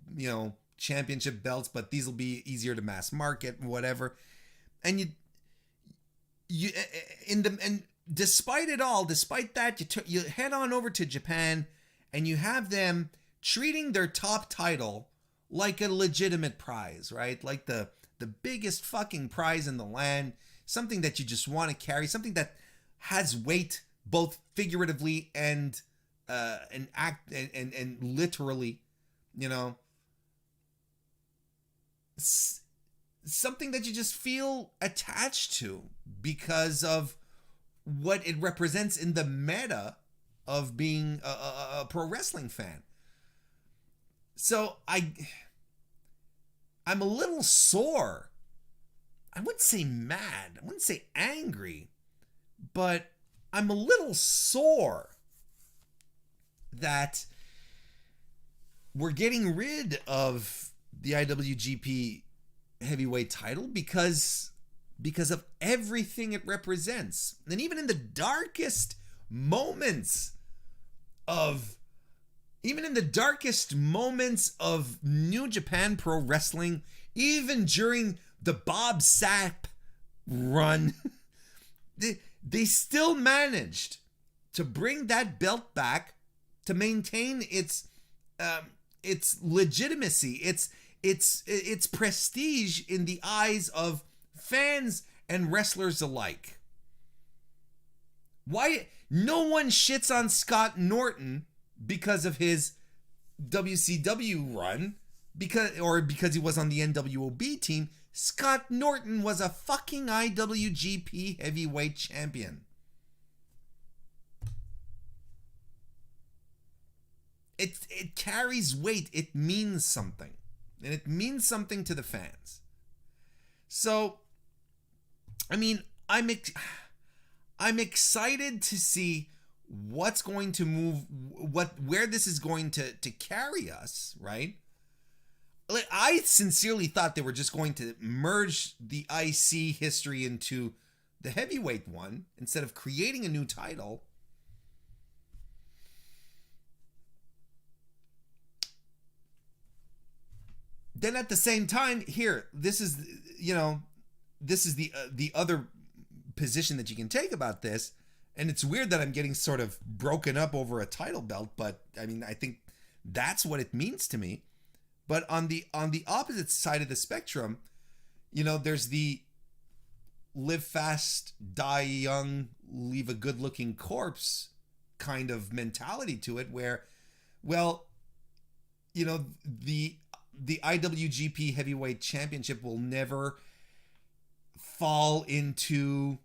championship belts, but these will be easier to mass market and whatever. And despite it all, despite that, you head on over to Japan and you have them treating their top title like a legitimate prize, right? Like the biggest fucking prize in the land, something that you just want to carry, something that has weight both figuratively and literally, something that you just feel attached to because of what it represents in the meta of being a pro wrestling fan. So I'm a little sore. I wouldn't say mad. I wouldn't say angry. But I'm a little sore that we're getting rid of the IWGP Heavyweight title because of everything it represents. And even in the darkest moments of New Japan Pro Wrestling, even during the Bob Sapp run, they still managed to bring that belt back, to maintain its legitimacy, its prestige in the eyes of fans and wrestlers alike. Why no one shits on Scott Norton because of his WCW run, because he was on the NWOB team. Scott Norton was a fucking IWGP Heavyweight Champion. It carries weight. It means something. And it means something to the fans. So, I mean, I'm excited to see what's going to move, where this is going to carry us, right? Like, I sincerely thought they were just going to merge the IC history into the heavyweight one instead of creating a new title. Then at the same time, this is the other position that you can take about this. And it's weird that I'm getting sort of broken up over a title belt, but I mean, I think that's what it means to me. But on the opposite side of the spectrum, there's the live fast, die young, leave a good looking corpse kind of mentality to it, where, well, the IWGP Heavyweight Championship will never fall into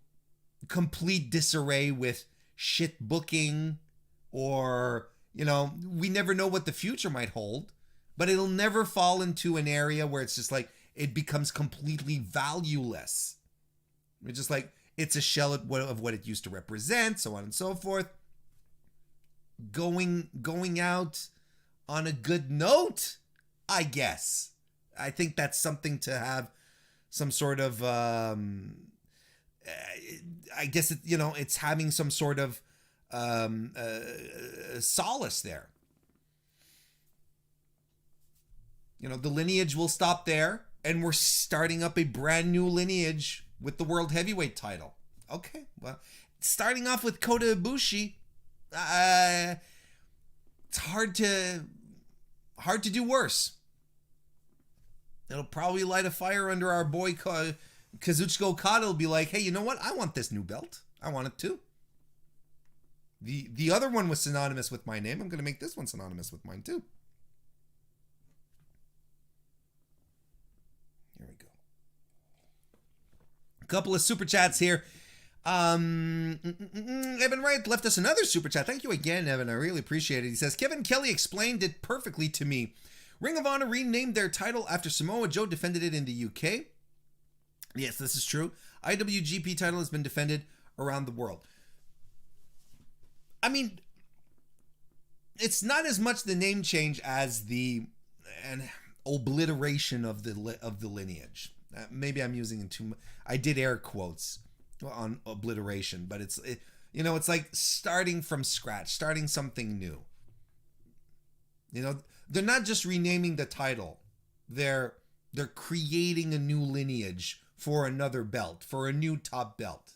complete disarray with shit booking, or, we never know what the future might hold, but it'll never fall into an area where it's just like it becomes completely valueless. It's just like it's a shell of what it used to represent, so on and so forth. Going out on a good note, I guess. I think that's something to have some sort of, I guess, it's having some sort of solace there. The lineage will stop there, and we're starting up a brand new lineage with the World Heavyweight title. Okay, well, starting off with Kota Ibushi, it's hard to do worse. It'll probably light a fire under our boy Kazuchika Okada. Will be like, hey, you know what? I want this new belt. I want it too. The other one was synonymous with my name. I'm going to make this one synonymous with mine too. Here we go. A couple of super chats here. Evan Wright left us another super chat. Thank you again, Evan. I really appreciate it. He says, Kevin Kelly explained it perfectly to me. Ring of Honor renamed their title after Samoa Joe defended it in the UK. Yes, this is true. IWGP title has been defended around the world. I mean, it's not as much the name change as an obliteration of the lineage. Maybe I'm using it too much. I did air quotes on obliteration, but it's like starting from scratch, starting something new. They're not just renaming the title. They're creating a new lineage for another belt, for a new top belt.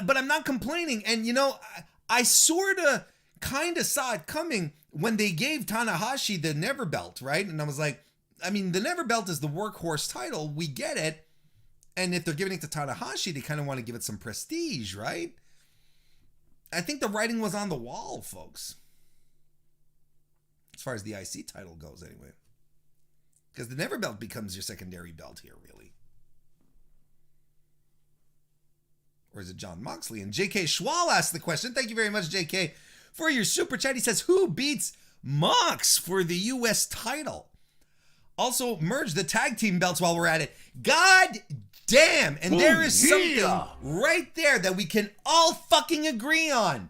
But I'm not complaining. And, I sort of kind of saw it coming when they gave Tanahashi the Never Belt, right? And I was like, I mean, the Never Belt is the workhorse title. We get it. And if they're giving it to Tanahashi, they kind of want to give it some prestige, right? I think the writing was on the wall, folks. As far as the IC title goes, anyway. Because the Never Belt becomes your secondary belt here, really. Or is it Jon Moxley? And JK Schwal asked the question. Thank you very much, JK, for your super chat. He says, who beats Mox for the U.S. title? Also, merge the tag team belts while we're at it. God damn! And there is something right there that we can all fucking agree on.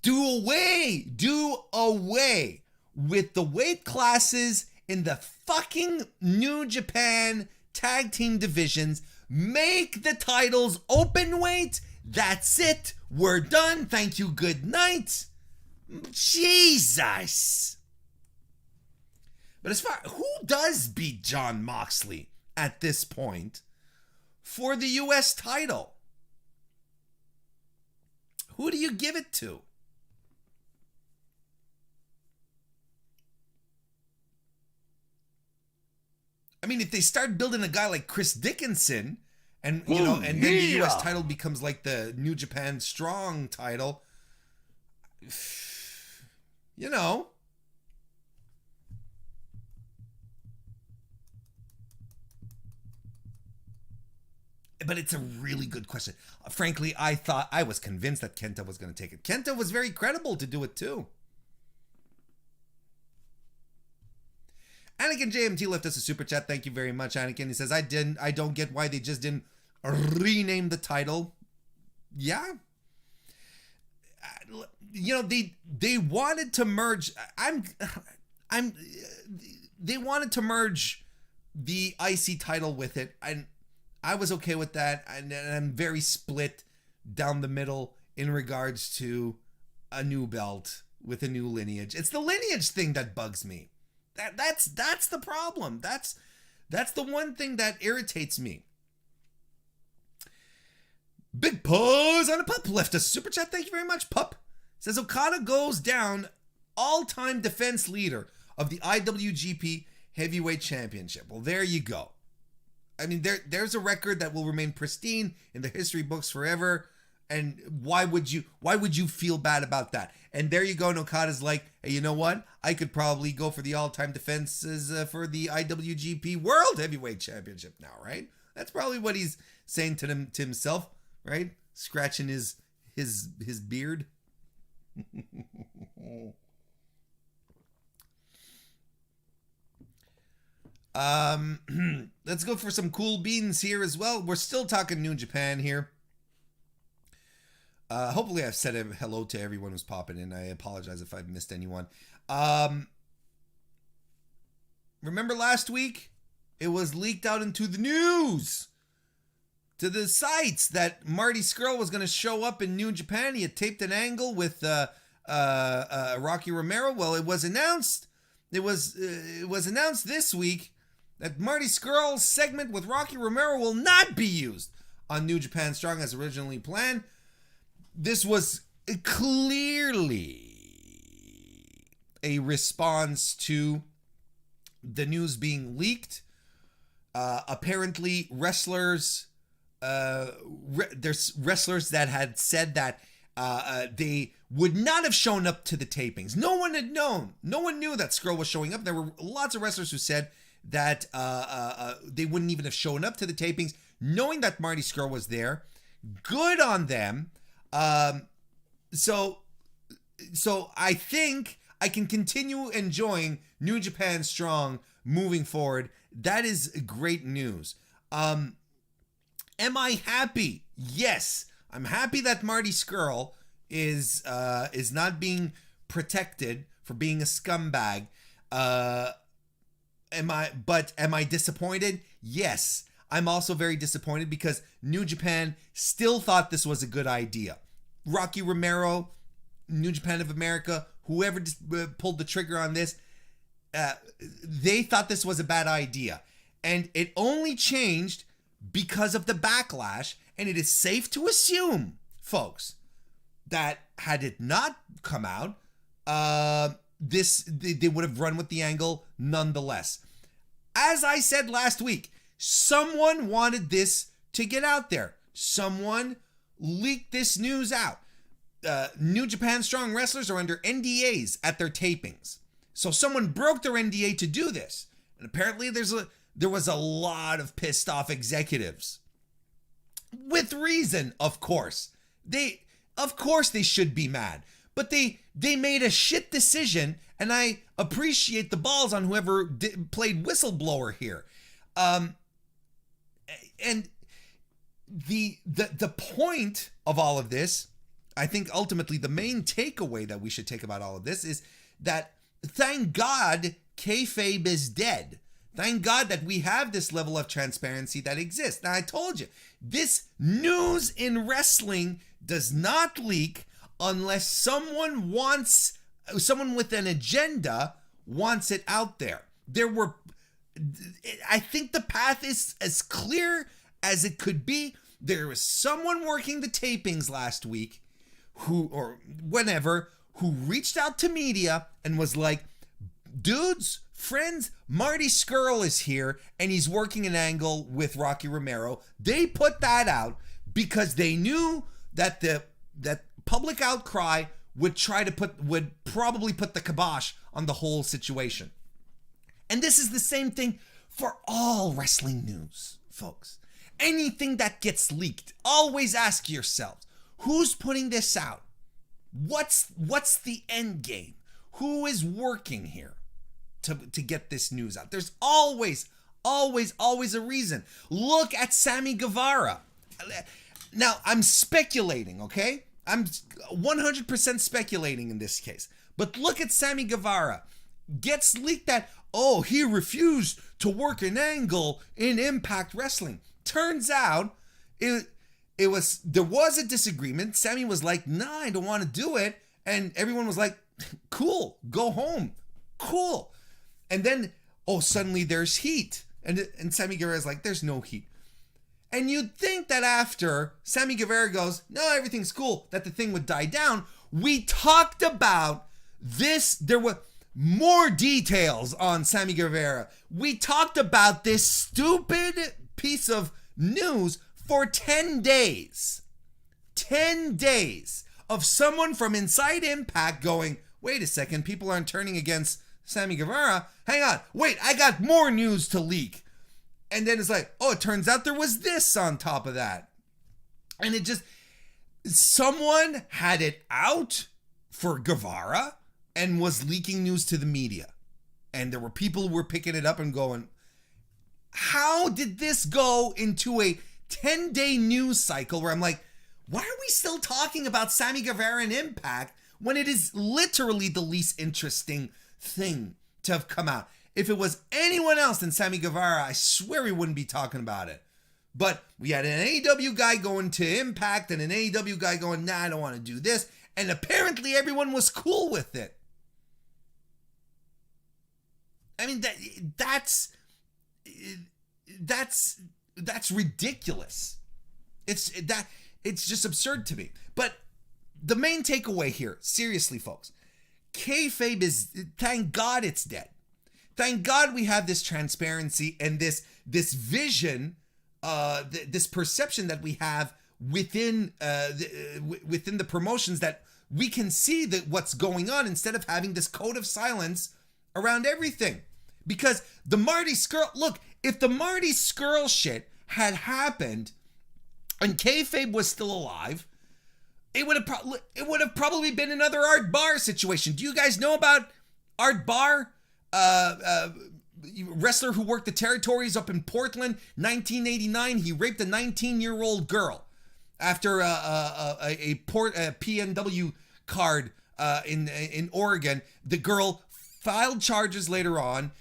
Do away with the weight classes in the fucking New Japan tag team divisions. Make the titles open weight. That's it. We're done. Thank you. Good night. Jesus. But as far, who does beat Jon Moxley at this point for the US title? Who do you give it to? I mean, if they start building a guy like Chris Dickinson, and you know, and then the US title becomes like the New Japan Strong title, you know. But it's a really good question. Frankly, I was convinced that KENTA was going to take it. KENTA was very credible to do it too. Anakin JMT left us a super chat. Thank you very much, Anakin. He says, I don't get why they just didn't rename the title. Yeah. You know, they wanted to merge. They wanted to merge the IC title with it. I was okay with that. And I'm very split down the middle in regards to a new belt with a new lineage. It's the lineage thing that bugs me. That's the problem. That's the one thing that irritates me. Big pause on a pup left us a super chat. Thank you very much, pup. Says Okada goes down all-time defense leader of the IWGP Heavyweight Championship. Well, there you go. I mean, there's a record that will remain pristine in the history books forever. And why would you feel bad about that? And there you go. And Okada's like, hey, you know what? I could probably go for the all-time defenses for the IWGP World Heavyweight Championship now, right? That's probably what he's saying to himself, right? Scratching his beard. Let's go for some cool beans here as well. We're still talking New Japan here. Hopefully I've said hello to everyone who's popping in. I apologize if I've missed anyone. Remember last week? It was leaked out into the news, to the sites, that Marty Scurll was going to show up in New Japan. He had taped an angle with Rocky Romero. Well, it was announced. It was announced this week that Marty Scurll's segment with Rocky Romero will not be used on New Japan Strong as originally planned. This was clearly a response to the news being leaked. Apparently, there's wrestlers that had said that they would not have shown up to the tapings. No one had known. No one knew that Scurll was showing up. There were lots of wrestlers who said that they wouldn't even have shown up to the tapings, knowing that Marty Scurll was there. Good on them. So I think I can continue enjoying New Japan Strong moving forward. That is great news. Am I happy? Yes. I'm happy that Marty Scurll is not being protected for being a scumbag. Am I disappointed? Yes. I'm also very disappointed because New Japan still thought this was a good idea. Rocky Romero, New Japan of America, whoever pulled the trigger on this, they thought this was a bad idea. And it only changed because of the backlash. And it is safe to assume, folks, that had it not come out, they would have run with the angle nonetheless. As I said last week, someone wanted this to get out there. Someone leaked this news out. New Japan Strong wrestlers are under NDAs at their tapings. So someone broke their NDA to do this. And apparently there was a lot of pissed off executives. With reason, of course. They should be mad. But they made a shit decision, and I appreciate the balls on whoever played whistleblower here. And the point of all of this, I think ultimately the main takeaway that we should take about all of this is that thank God kayfabe is dead. Thank God that we have this level of transparency that exists. Now, I told you, this news in wrestling does not leak unless someone with an agenda wants it out there. I think the path is as clear as it could be. There was someone working the tapings last week who reached out to media and was like, dudes, friends, Marty Scurll is here and he's working an angle with Rocky Romero. They put that out because they knew that that public outcry would probably put the kibosh on the whole situation. And this is the same thing for all wrestling news, folks. Anything that gets leaked, always ask yourselves, who's putting this out? What's the end game? Who is working here to get this news out? There's always a reason. Look at Sammy Guevara. Now, I'm speculating, okay? I'm 100% speculating in this case. But look at Sammy Guevara. Gets leaked that, he refused to work an angle in Impact Wrestling. Turns out, there was a disagreement. Sammy was like, nah, I don't want to do it. And everyone was like, cool, go home. Cool. And then, suddenly there's heat. And Sammy Guevara's like, there's no heat. And you'd think that after Sammy Guevara goes, no, everything's cool, that the thing would die down. We talked about this. There were more details on Sammy Guevara. We talked about this stupid piece of news for 10 days. 10 days of someone from inside Impact going, wait a second, people aren't turning against Sammy Guevara. Hang on, wait, I got more news to leak. And then it's like, it turns out there was this on top of that. And someone had it out for Guevara and was leaking news to the media. And there were people who were picking it up and going, how did this go into a 10-day news cycle where I'm like, why are we still talking about Sammy Guevara and Impact when it is literally the least interesting thing to have come out? If it was anyone else than Sammy Guevara, I swear we wouldn't be talking about it. But we had an AEW guy going to Impact and an AEW guy going, nah, I don't want to do this. And apparently everyone was cool with it. I mean, that's ridiculous. It's just absurd to me. But the main takeaway here, seriously, folks, kayfabe is, thank God it's dead. Thank God we have this transparency and this vision, this perception that we have within the promotions, that we can see what's going on instead of having this code of silence around everything. Because the Marty Scurll, look, if the Marty Scurll shit had happened and kayfabe was still alive, it would have probably been another Art Barr situation. Do you guys know about Art Barr? Wrestler who worked the territories up in Portland, 1989. He raped a 19-year-old girl after a PNW card in Oregon. The girl filed charges later on.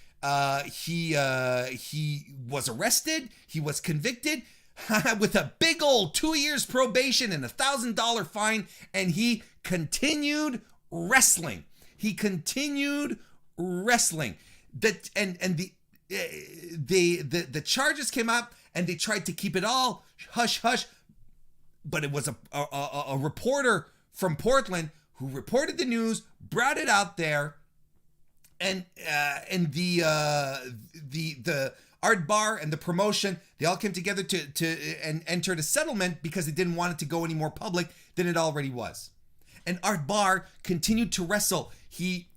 He was arrested. He was convicted with a big old 2 years probation and $1,000 fine, and he continued wrestling. The charges came up and they tried to keep it all hush hush, but it was a reporter from Portland who reported the news, brought it out there, and the Art Barr and the promotion, they all came together and entered a settlement because they didn't want it to go any more public than it already was. And Art Barr continued to wrestle. He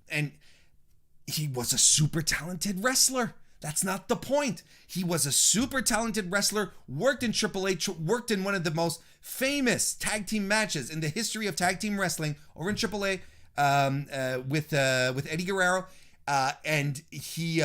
was a super talented wrestler. That's not the point. He was a super talented wrestler, worked in AAA, worked in one of the most famous tag team matches in the history of tag team wrestling over in AAA with Eddie Guerrero, and he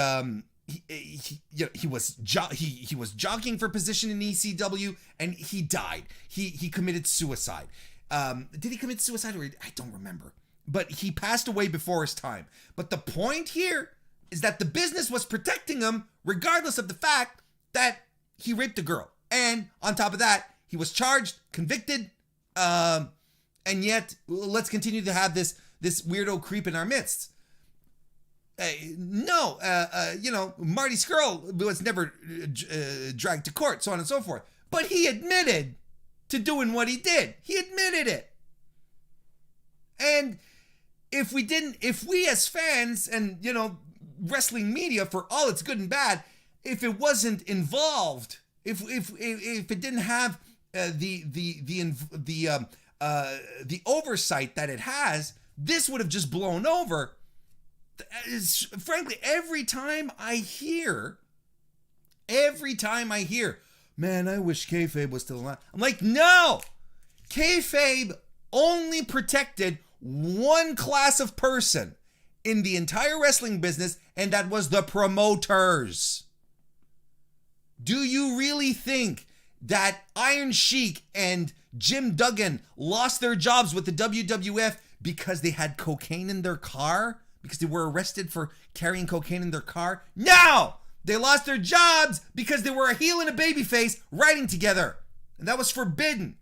was jockeying for position in ECW, and he died. He committed suicide. Did he commit suicide? I don't remember. But he passed away before his time. But the point here is that the business was protecting him regardless of the fact that he raped a girl. And on top of that, he was charged, convicted, and yet let's continue to have this weirdo creep in our midst. Marty Scurll was never dragged to court, so on and so forth. But he admitted to doing what he did. He admitted it. And if we as fans and, wrestling media, for all its good and bad, if it wasn't involved, if it didn't have the oversight that it has, this would have just blown over. Frankly, every time I hear, man, I wish kayfabe was still alive. I'm like, no! Kayfabe only protected one class of person in the entire wrestling business, and that was the promoters. Do you really think that Iron Sheik and Jim Duggan lost their jobs with the WWF because they had cocaine in their car? Because they were arrested for carrying cocaine in their car? No! They lost their jobs because they were a heel and a babyface writing together. And that was forbidden.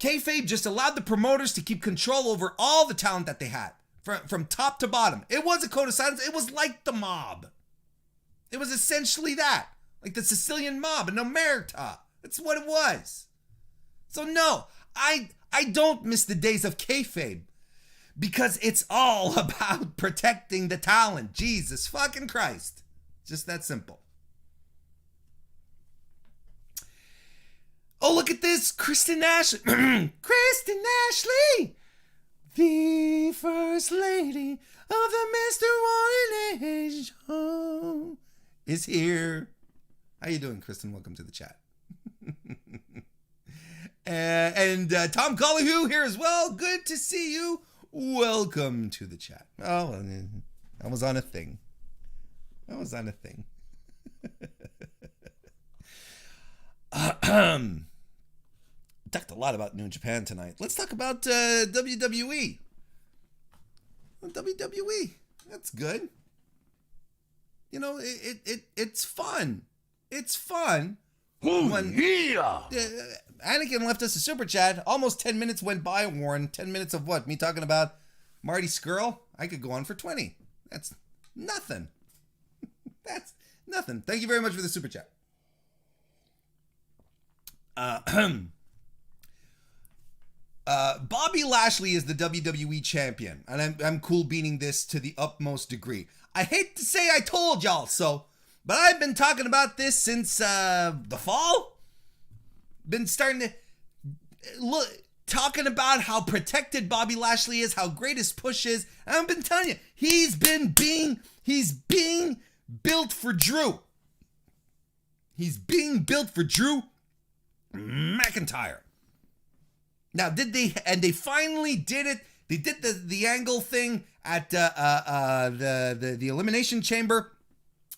Kayfabe just allowed the promoters to keep control over all the talent that they had. From top to bottom. It was a code of silence. It was like the mob. It was essentially that. Like the Sicilian mob in Omerta. That's what it was. So no, I don't miss the days of kayfabe. Because it's all about protecting the talent. Jesus fucking Christ. Just that simple. Oh, look at this. Kristen Ashley. Kristen Ashley. The first lady of the MrWarrenHayes show is here. How you doing, Kristen? Welcome to the chat. and Tom Collihu here as well. Good to see you. Welcome to the chat. Oh, I was on a thing. Talked a lot about New Japan tonight. Let's talk about WWE. WWE. That's good. It's fun. It's fun. Anakin left us a super chat. Almost 10 minutes went by, Warren. 10 minutes of what? Me talking about Marty Scurll? I could go on for 20. That's nothing. That's nothing. Thank you very much for the super chat. Bobby Lashley is the WWE champion, and I'm cool beating this to the utmost degree. I hate to say I told y'all so, but I've been talking about this since the fall. Been starting to look, talking about how protected Bobby Lashley is, how great his push is. And I've been telling you, he's being built for Drew. He's being built for Drew McIntyre. Now, they finally did it. They did the angle thing at the Elimination Chamber,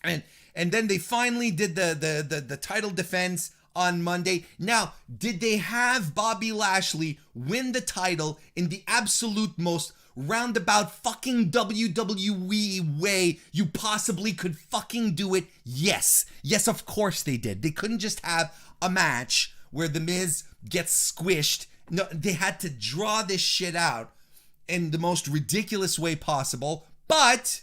and then they finally did the title defense on Monday. Now, did they have Bobby Lashley win the title in the absolute most roundabout fucking WWE way you possibly could fucking do it? Yes. Yes, of course they did. They couldn't just have a match where The Miz gets squished. No, they had to draw this shit out in the most ridiculous way possible, but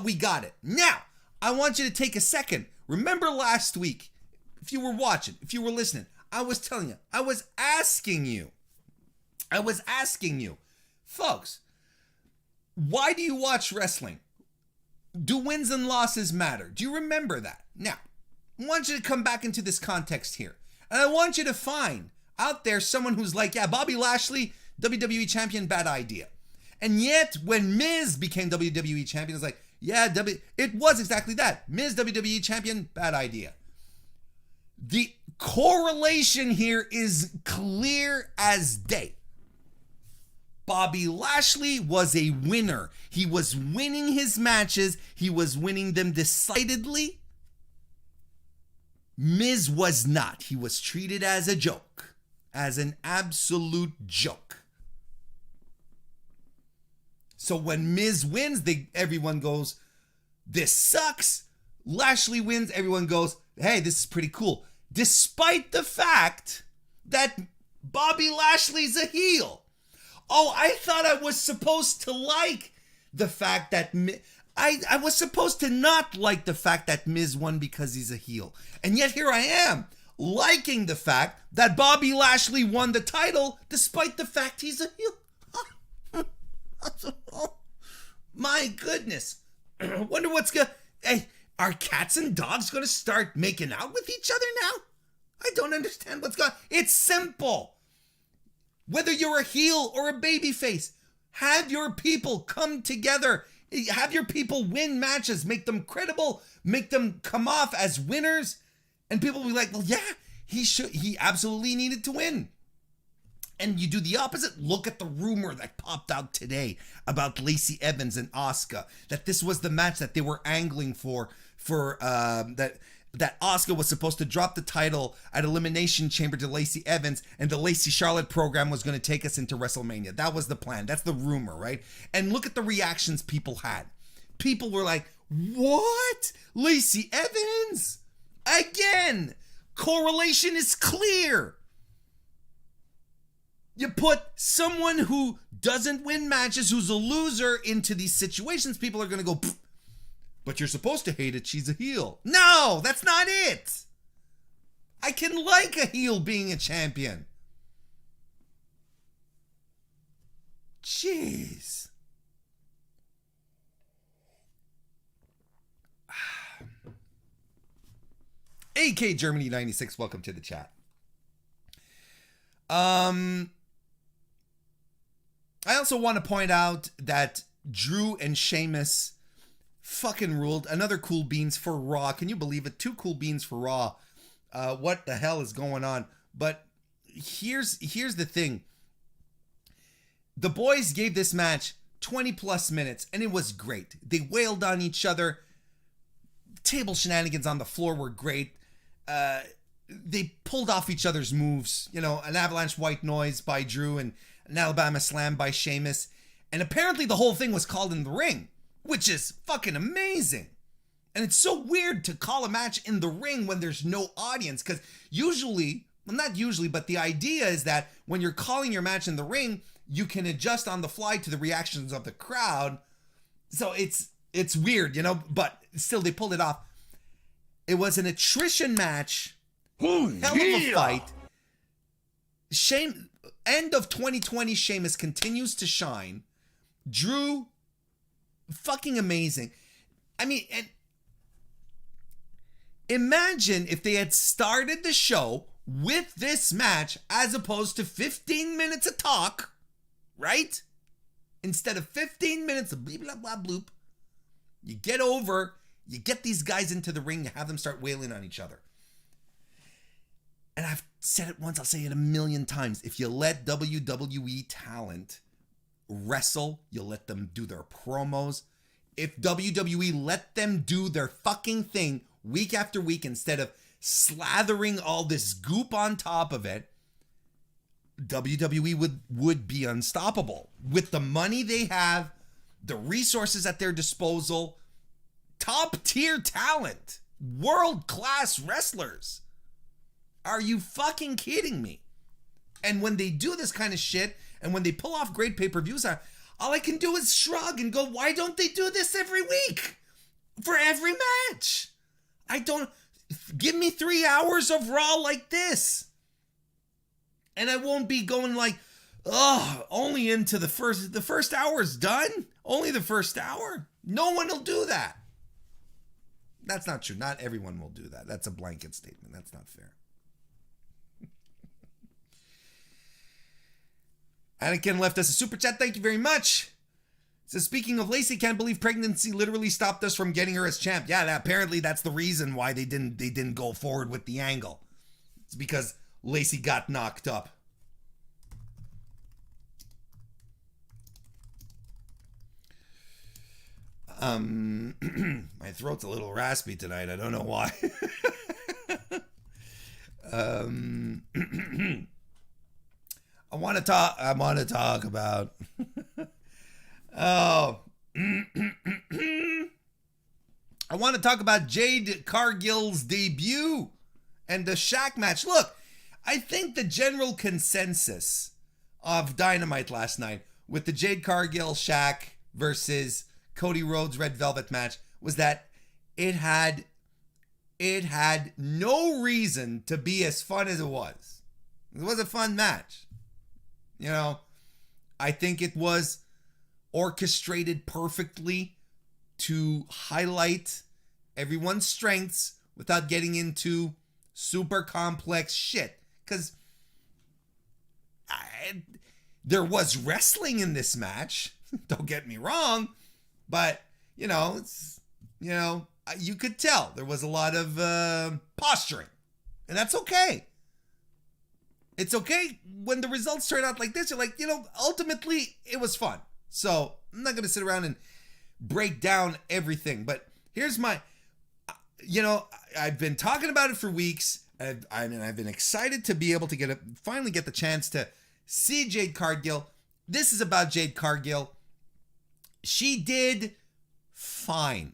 we got it. Now, I want you to take a second. Remember last week, if you were watching, if you were listening, I was telling you, I was asking you, folks, why do you watch wrestling? Do wins and losses matter? Do you remember that? Now, I want you to come back into this context here, and I want you to find out there someone who's like, yeah, Bobby Lashley, WWE champion, bad idea. And yet, when Miz became WWE champion, it's like, yeah, it was exactly that. Miz, WWE champion, bad idea. The correlation here is clear as day. Bobby Lashley was a winner. He was winning his matches. He was winning them decidedly. Miz was not. He was treated as a joke, as an absolute joke. So when Miz wins, everyone goes, this sucks. Lashley wins, everyone goes, hey, this is pretty cool. Despite the fact that Bobby Lashley's a heel. Oh, I thought I was supposed to like the fact that I was supposed to not like the fact that Miz won because he's a heel. And yet here I am, liking the fact that Bobby Lashley won the title despite the fact he's a heel. My goodness. Wonder what's going to... Hey, are cats and dogs going to start making out with each other now? I don't understand what's going on. It's simple. Whether you're a heel or a babyface, have your people come together. Have your people win matches. Make them credible. Make them come off as winners. And people will be like, well, yeah, he absolutely needed to win. And you do the opposite. Look at the rumor that popped out today about Lacey Evans and Asuka, that this was the match that they were angling for that Asuka was supposed to drop the title at Elimination Chamber to Lacey Evans, and the Lacey Charlotte program was going to take us into WrestleMania. That was the plan. That's the rumor, right? And look at the reactions people had. People were like, what? Lacey Evans? Again, correlation is clear. You put someone who doesn't win matches, who's a loser, into these situations, people are going to go, but you're supposed to hate it, she's a heel. No, that's not it. I can like a heel being a champion. Jeez. AK Germany 96, welcome to the chat. I also want to point out that Drew and Sheamus fucking ruled. Another cool beans for Raw. Can you believe it? 2 cool beans for Raw. What the hell is going on? But here's the thing. The boys gave this match 20 plus minutes and it was great. They wailed on each other. Table shenanigans on the floor were great. They pulled off each other's moves. You know, an avalanche white noise by Drew and an Alabama slam by Sheamus. And apparently the whole thing was called in the ring, which is fucking amazing. And it's so weird to call a match in the ring when there's no audience, because usually, well, not usually, but the idea is that when you're calling your match in the ring, you can adjust on the fly to the reactions of the crowd. So it's weird, you know, but still they pulled it off. It was an attrition match. Hell of a fight. End of 2020, Sheamus continues to shine. Drew, fucking amazing. I mean, and imagine if they had started the show with this match as opposed to 15 minutes of talk, right? Instead of 15 minutes of blah, blah, blah, bloop. You get over, you get these guys into the ring, you have them start wailing on each other. And I've said it once, I'll say it a million times. If you let WWE talent wrestle, you let them do their promos. If WWE let them do their fucking thing week after week instead of slathering all this goop on top of it, WWE would be unstoppable. With the money they have, the resources at their disposal, top tier talent, world-class wrestlers. Are you fucking kidding me? And when they do this kind of shit, and when they pull off great pay-per-views, all I can do is shrug and go, why don't they do this every week? For every match? Give me 3 hours of Raw like this. And I won't be going like, only into the first hour's done? Only the first hour? No one will do that. That's not true. Not everyone will do that. That's a blanket statement. That's not fair. Anakin left us a super chat. Thank you very much. So speaking of Lacey, can't believe pregnancy literally stopped us from getting her as champ. Yeah, apparently that's the reason why they didn't go forward with the angle. It's because Lacey got knocked up. My throat's a little raspy tonight. I don't know why. I want to talk about I want to talk about Jade Cargill's debut and the Shaq match. Look, I think the general consensus of Dynamite last night with the Jade Cargill Shaq versus Cody Rhodes Red Velvet match was that it had no reason to be as fun as it was. It was a fun match. You know, I think it was orchestrated perfectly to highlight everyone's strengths without getting into super complex shit. Because there was wrestling in this match. Don't get me wrong. But, you could tell there was a lot of posturing. And that's okay. It's okay when the results turn out like this. You're like, ultimately it was fun. So I'm not going to sit around and break down everything. But here's my, I've been talking about it for weeks. I've been excited to be able to finally get the chance to see Jade Cargill. This is about Jade Cargill. She did fine.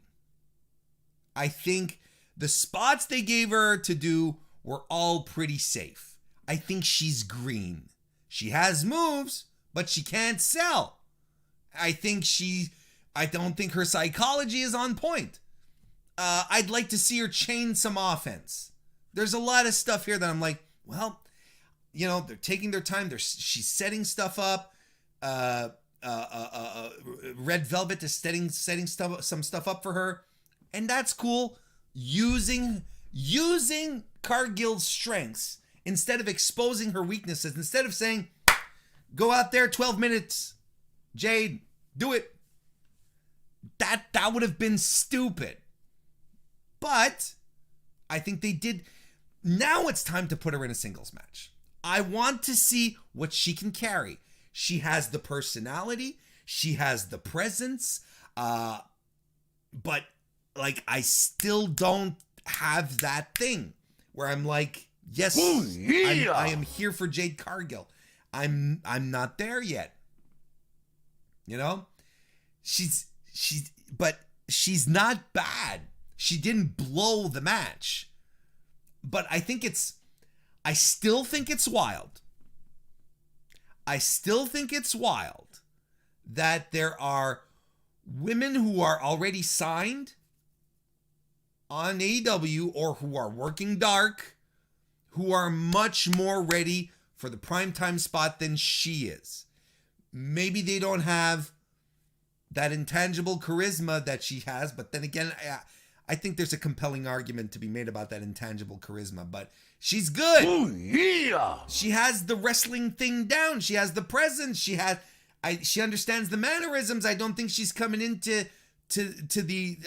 I think the spots they gave her to do were all pretty safe. I think she's green. She has moves, but she can't sell. I don't think her psychology is on point. I'd like to see her chain some offense. There's a lot of stuff here that I'm like, well, they're taking their time. She's setting stuff up. Red Velvet is setting some stuff up for her, and that's cool. Using Cargill's strengths instead of exposing her weaknesses. Instead of saying, "Go out there, 12 minutes, Jade, do it." That would have been stupid. But I think they did. Now it's time to put her in a singles match. I want to see what she can carry. She has the personality. She has the presence. But I still don't have that thing where I'm like, yes, Ooh, yeah. I am here for Jade Cargill. I'm not there yet. But she's not bad. She didn't blow the match. But I still think it's wild. I still think it's wild that there are women who are already signed on AEW or who are working dark, who are much more ready for the primetime spot than she is. Maybe they don't have that intangible charisma that she has, but then again, I think there's a compelling argument to be made about that intangible charisma, but she's good. Ooh, yeah. She has the wrestling thing down. She has the presence. She understands the mannerisms. I don't think she's coming into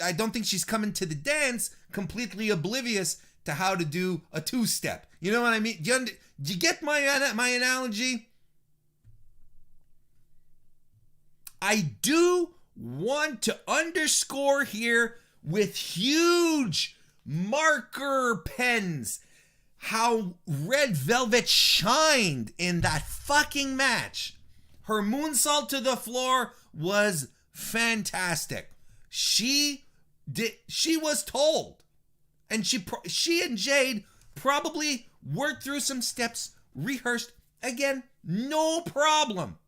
I don't think she's coming to the dance completely oblivious to how to do a two-step. You know what I mean? Do you get my analogy? I do want to underscore here with huge marker pens how Red Velvet shined in that fucking match. Her moonsault to the floor was fantastic. She was told, and she and Jade probably worked through some steps, rehearsed. Again, no problem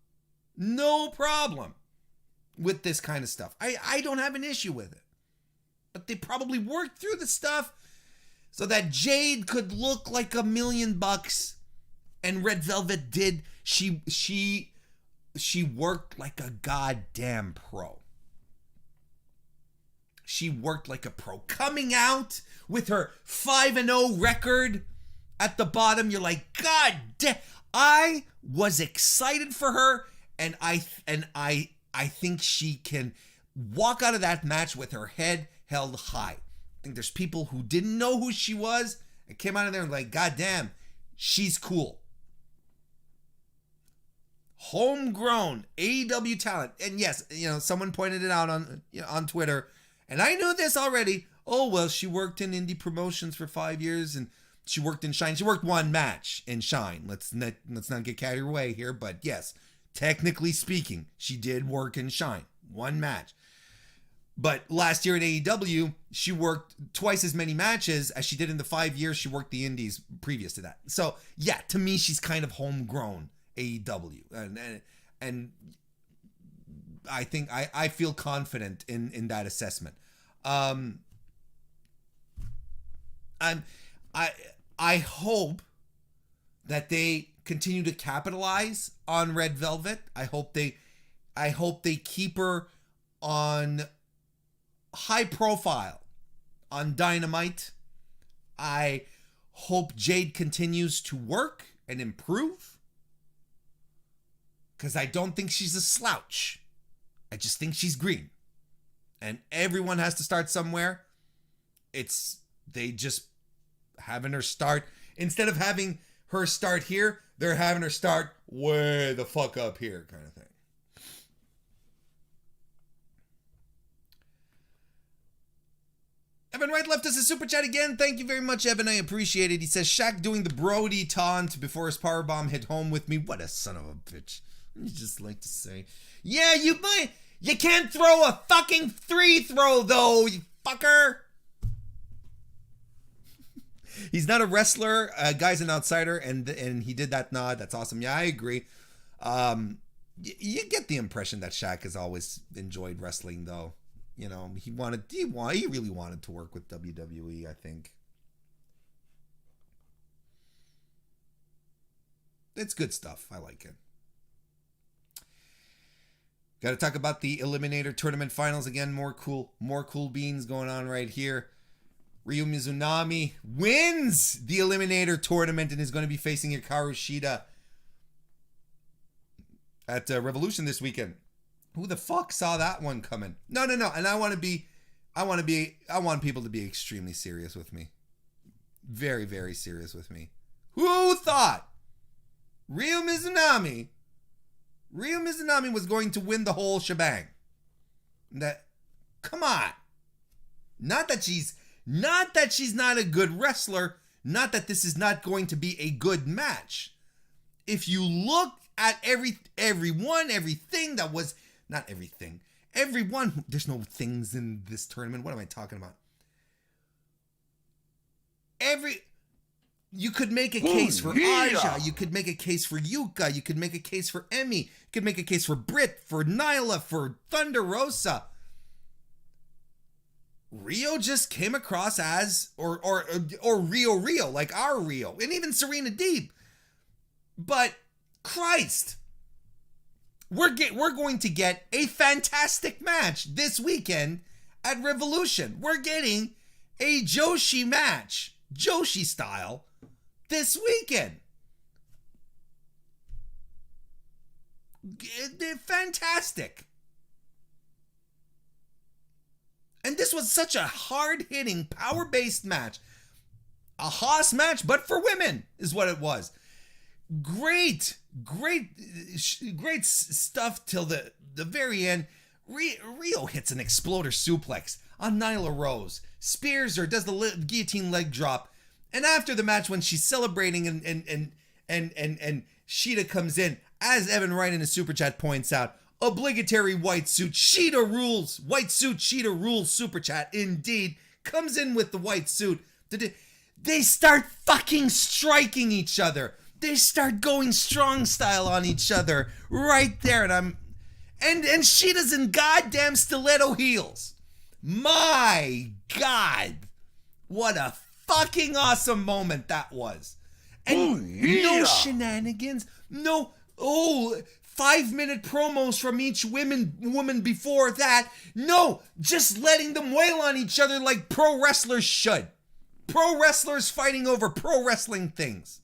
with this kind of stuff. I don't have an issue with it. But they probably worked through the stuff so that Jade could look like $1 million, and Red Velvet did. She worked like a goddamn pro. She worked like a pro. Coming out with her 5-0 record at the bottom, you're like, God damn. I was excited for her, and I think she can walk out of that match with her head held high. I think there's people who didn't know who she was and came out of there and like, God damn, she's cool. Homegrown AEW talent. And yes, someone pointed it out on Twitter, and I knew this already. Oh, well, she worked in indie promotions for 5 years, and She worked in Shine. She worked one match in Shine. Let's not get carried away here, but yes, technically speaking, she did work in Shine. One match. But last year at AEW, she worked twice as many matches as she did in the 5 years she worked the indies previous to that. So, yeah, to me, she's kind of homegrown AEW. And I think I feel confident in that assessment. I hope that they continue to capitalize on Red Velvet. I hope they keep her on high profile on Dynamite. I hope Jade continues to work and improve, because I don't think she's a slouch. I just think she's green, and everyone has to start somewhere. They just having her start, instead of having her start here, they're having her start way the fuck up here, kind of thing. Evan Wright left us a super chat again. Thank you very much, Evan. I appreciate it. He says, Shaq doing the Brody taunt before his powerbomb hit home with me. What a son of a bitch. You just like to say, yeah, you can't throw a fucking free throw though, you fucker. He's not a wrestler. Guy's an outsider, and he did that nod. That's awesome. Yeah, I agree. You get the impression that Shaq has always enjoyed wrestling, though. You know, he really wanted to work with WWE, I think. It's good stuff. I like it. Got to talk about the Eliminator tournament finals again. More cool beans going on right here. Ryu Mizunami wins the Eliminator tournament and is going to be facing Hikaru Shida at Revolution this weekend. Who the fuck saw that one coming? No. And I want people to be extremely serious with me. Very, very serious with me. Who thought Ryu Mizunami was going to win the whole shebang? Come on. Not that she's not a good wrestler. Not that this is not going to be a good match. If you look at everything that was, not everything, everyone, there's no things in this tournament. What am I talking about? You could make a case for Aja. You could make a case for Yuka. You could make a case for Emmy. You could make a case for Britt, for Nyla, for Thunder Rosa. Rio just came across as, or Rio, like our Rio, and even Serena Deeb. But Christ, we're going to get a fantastic match this weekend at Revolution. We're getting a Joshi match, Joshi style, this weekend. Fantastic. And this was such a hard-hitting, power-based match. A Haas match, but for women, is what it was. Great stuff till the very end. Rio hits an exploder suplex on Nyla Rose. Spears her, does the guillotine leg drop. And after the match, when she's celebrating and Shida comes in, as Evan Wright in his super chat points out, obligatory white suit, Shida rules. White suit, Shida rules super chat. Indeed. Comes in with the white suit. They start fucking striking each other. They start going strong style on each other right there. And Shida's in goddamn stiletto heels. My God. What a fucking awesome moment that was. And no shenanigans. No, 5-minute promos from each woman before that. No, just letting them wail on each other like pro wrestlers should. Pro wrestlers fighting over pro wrestling things.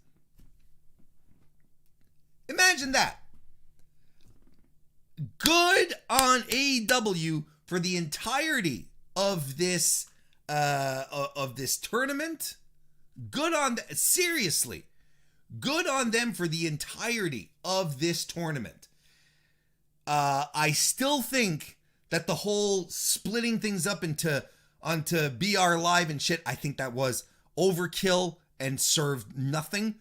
Imagine that. Good on AEW for the entirety of this tournament. Good on seriously. Good on them for the entirety of this tournament. I still think that the whole splitting things up onto BR Live and shit, I think that was overkill and served nothing.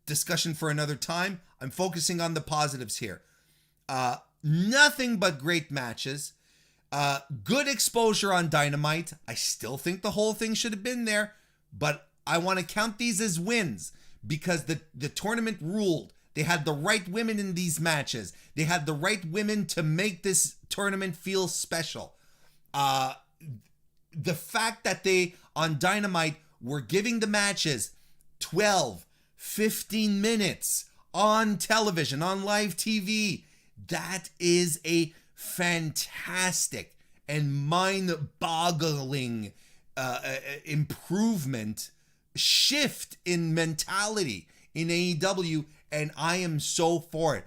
Discussion for another time. I'm focusing on the positives here. Nothing but great matches. Good exposure on Dynamite. I still think the whole thing should have been there, but I want to count these as wins because the tournament ruled. They had the right women in these matches. They had the right women to make this tournament feel special. The fact that they, on Dynamite, were giving the matches 12, 15 minutes on television, on live TV, that is a fantastic and mind-boggling improvement, shift in mentality in AEW, and I am so for it.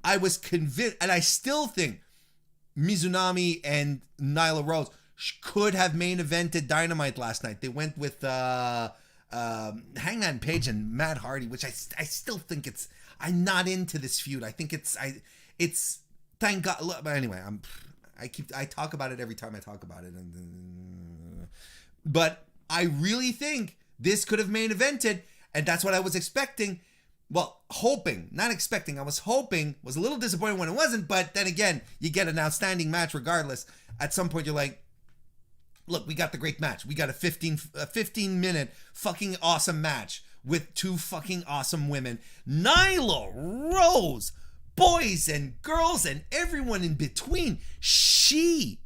I was convinced, and I still think Mizunami and Nyla Rose could have main evented Dynamite last night. They went with Hangman Page and Matt Hardy, which I still think I'm not into this feud. I think it's thank God. But anyway, I talk about it every time I talk about it, but I really think this could have main evented, and that's what I was expecting. Well, hoping, not expecting. I was hoping, was a little disappointed when it wasn't, but then again, you get an outstanding match regardless. At some point, you're like, look, we got the great match. We got a 15-minute fucking awesome match with two fucking awesome women. Nyla Rose, boys and girls and everyone in between. She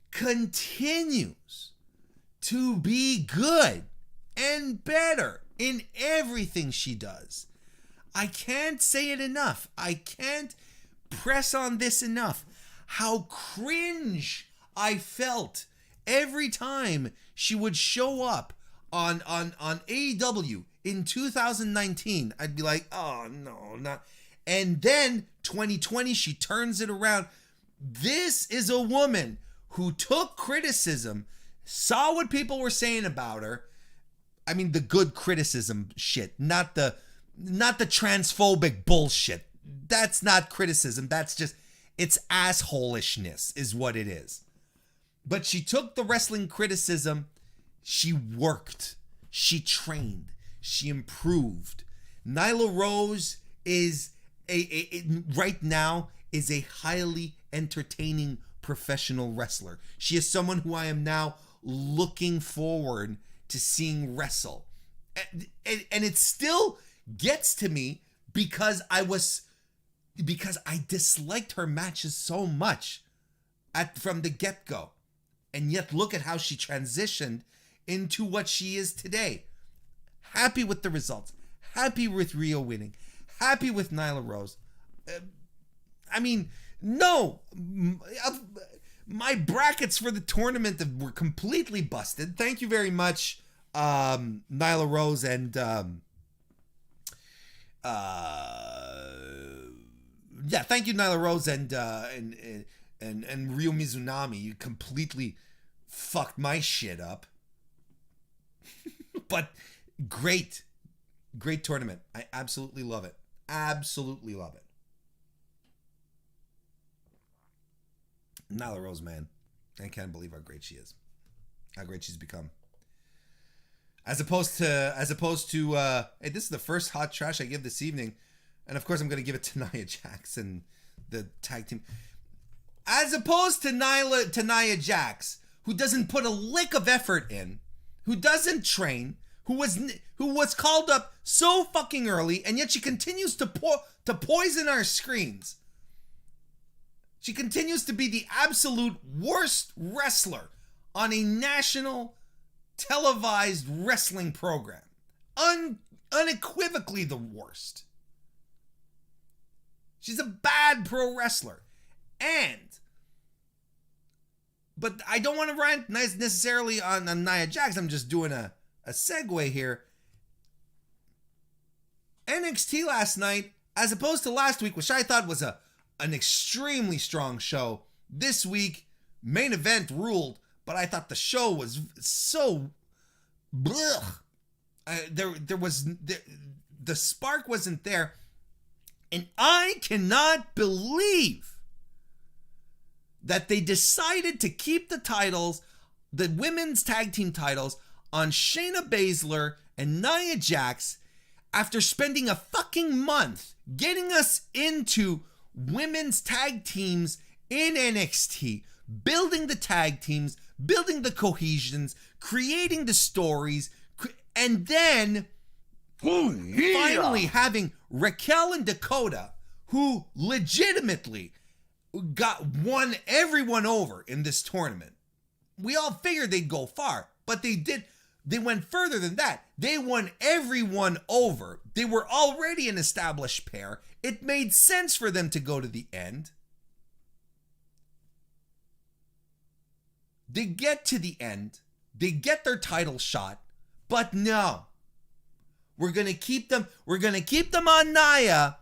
continues to be good and better in everything she does. I can't say it enough. I can't press on this enough. How cringe I felt every time she would show up on AEW in 2019. I'd be like, oh no, not. And then 2020, she turns it around. This is a woman who took criticism, saw what people were saying about her. I mean, the good criticism shit, not the transphobic bullshit. That's not criticism. That's just, it's assholishness is what it is. But she took the wrestling criticism. She worked. She trained. She improved. Nyla Rose is right now is a highly entertaining professional wrestler. She is someone who I am now looking forward to seeing wrestle. And it still gets to me because I disliked her matches so much from the get-go. And yet look at how she transitioned into what she is today. Happy with the results. Happy with Rio winning. Happy with Nyla Rose. I mean, no. My brackets for the tournament were completely busted. Thank you very much, Nyla Rose and thank you, Nyla Rose and Ryo Mizunami. You completely fucked my shit up. But great tournament. I absolutely love it. Absolutely love it. Nyla Rose, man. I can't believe how great she is. How great she's become. As opposed to hey, this is the first hot trash I give this evening. And of course I'm going to give it to Nia Jax and the tag team. As opposed to Nia Jax, who doesn't put a lick of effort in, who doesn't train, who was called up so fucking early, and yet she continues to poison our screens. She continues to be the absolute worst wrestler on a national televised wrestling program. Unequivocally the worst. She's a bad pro wrestler. But I don't want to rant necessarily on Nia Jax. I'm just doing a segue here. NXT last night, as opposed to last week, which I thought was an extremely strong show. This week, main event ruled, but I thought the show was so blech. The spark wasn't there, and I cannot believe that they decided to keep the titles, the women's tag team titles, on Shayna Baszler And Nia Jax, after spending a fucking month getting us into women's tag teams in NXT, building the tag teams, building the cohesions, creating the stories, and then finally having Raquel and Dakota, who legitimately won everyone over in this tournament. We all figured they'd go far, but they did. They went further than that. They won everyone over. They were already an established pair. It made sense for them to go to the end. They get to the end. They get their title shot. But no. We're going to keep them. We're going to keep them on Nia,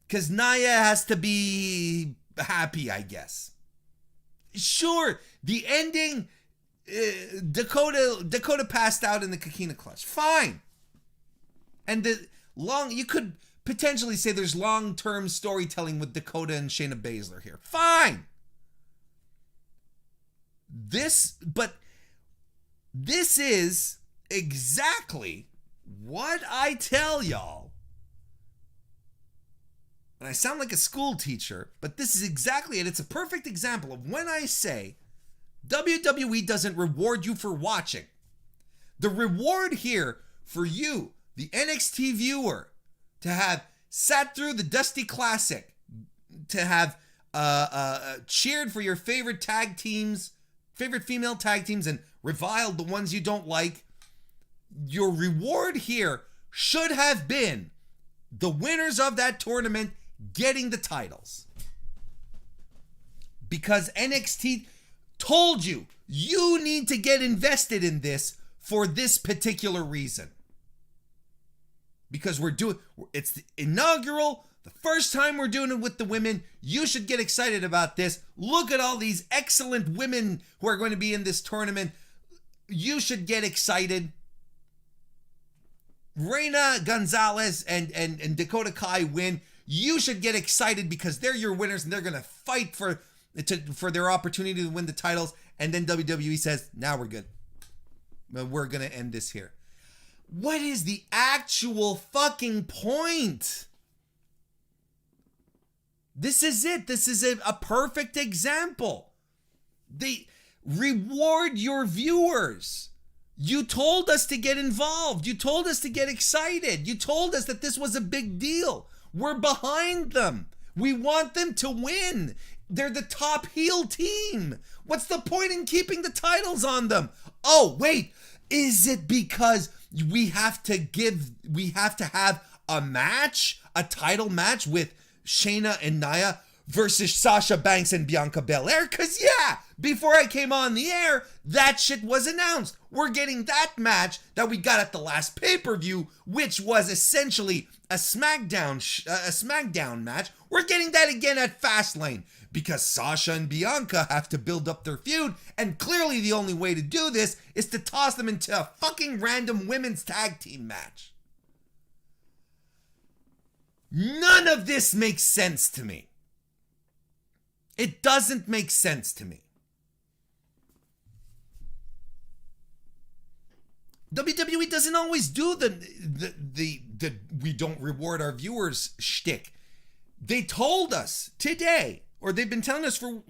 because Nia has to be happy, I guess. Sure, the ending, Dakota passed out in the Coquina Clutch. Fine. And you could potentially say there's long-term storytelling with Dakota and Shayna Baszler here. Fine. This is exactly what I tell y'all. And I sound like a school teacher, but this is exactly it. It's a perfect example of when I say WWE doesn't reward you for watching. The reward here for you, the NXT viewer, to have sat through the Dusty Classic, to have cheered for your favorite tag teams, favorite female tag teams, and reviled the ones you don't like. Your reward here should have been the winners of that tournament getting the titles. Because NXT told you, you need to get invested in this for this particular reason. Because it's the inaugural, the first time we're doing it with the women. You should get excited about this. Look at all these excellent women who are going to be in this tournament. You should get excited. Reina Gonzalez and Dakota Kai win. You should get excited because they're your winners and they're going to fight for their opportunity to win the titles. And then WWE says, now we're good. We're going to end this here. What is the actual fucking point? This is it. This is a perfect example. They reward your viewers. You told us to get involved. You told us to get excited. You told us that this was a big deal. We're behind them. We want them to win. They're the top heel team. What's the point in keeping the titles on them? Oh, wait. Is it because we have to have a match, a title match with Shayna and Nia versus Sasha Banks and Bianca Belair? Because, yeah, before I came on the air, that shit was announced. We're getting that match that we got at the last pay-per-view, which was essentially a SmackDown match. We're getting that again at Fastlane because Sasha and Bianca have to build up their feud, and clearly the only way to do this is to toss them into a fucking random women's tag team match. None of this makes sense to me. It doesn't make sense to me. WWE doesn't always do the we don't reward our viewers shtick. They told us today, or they've been telling us for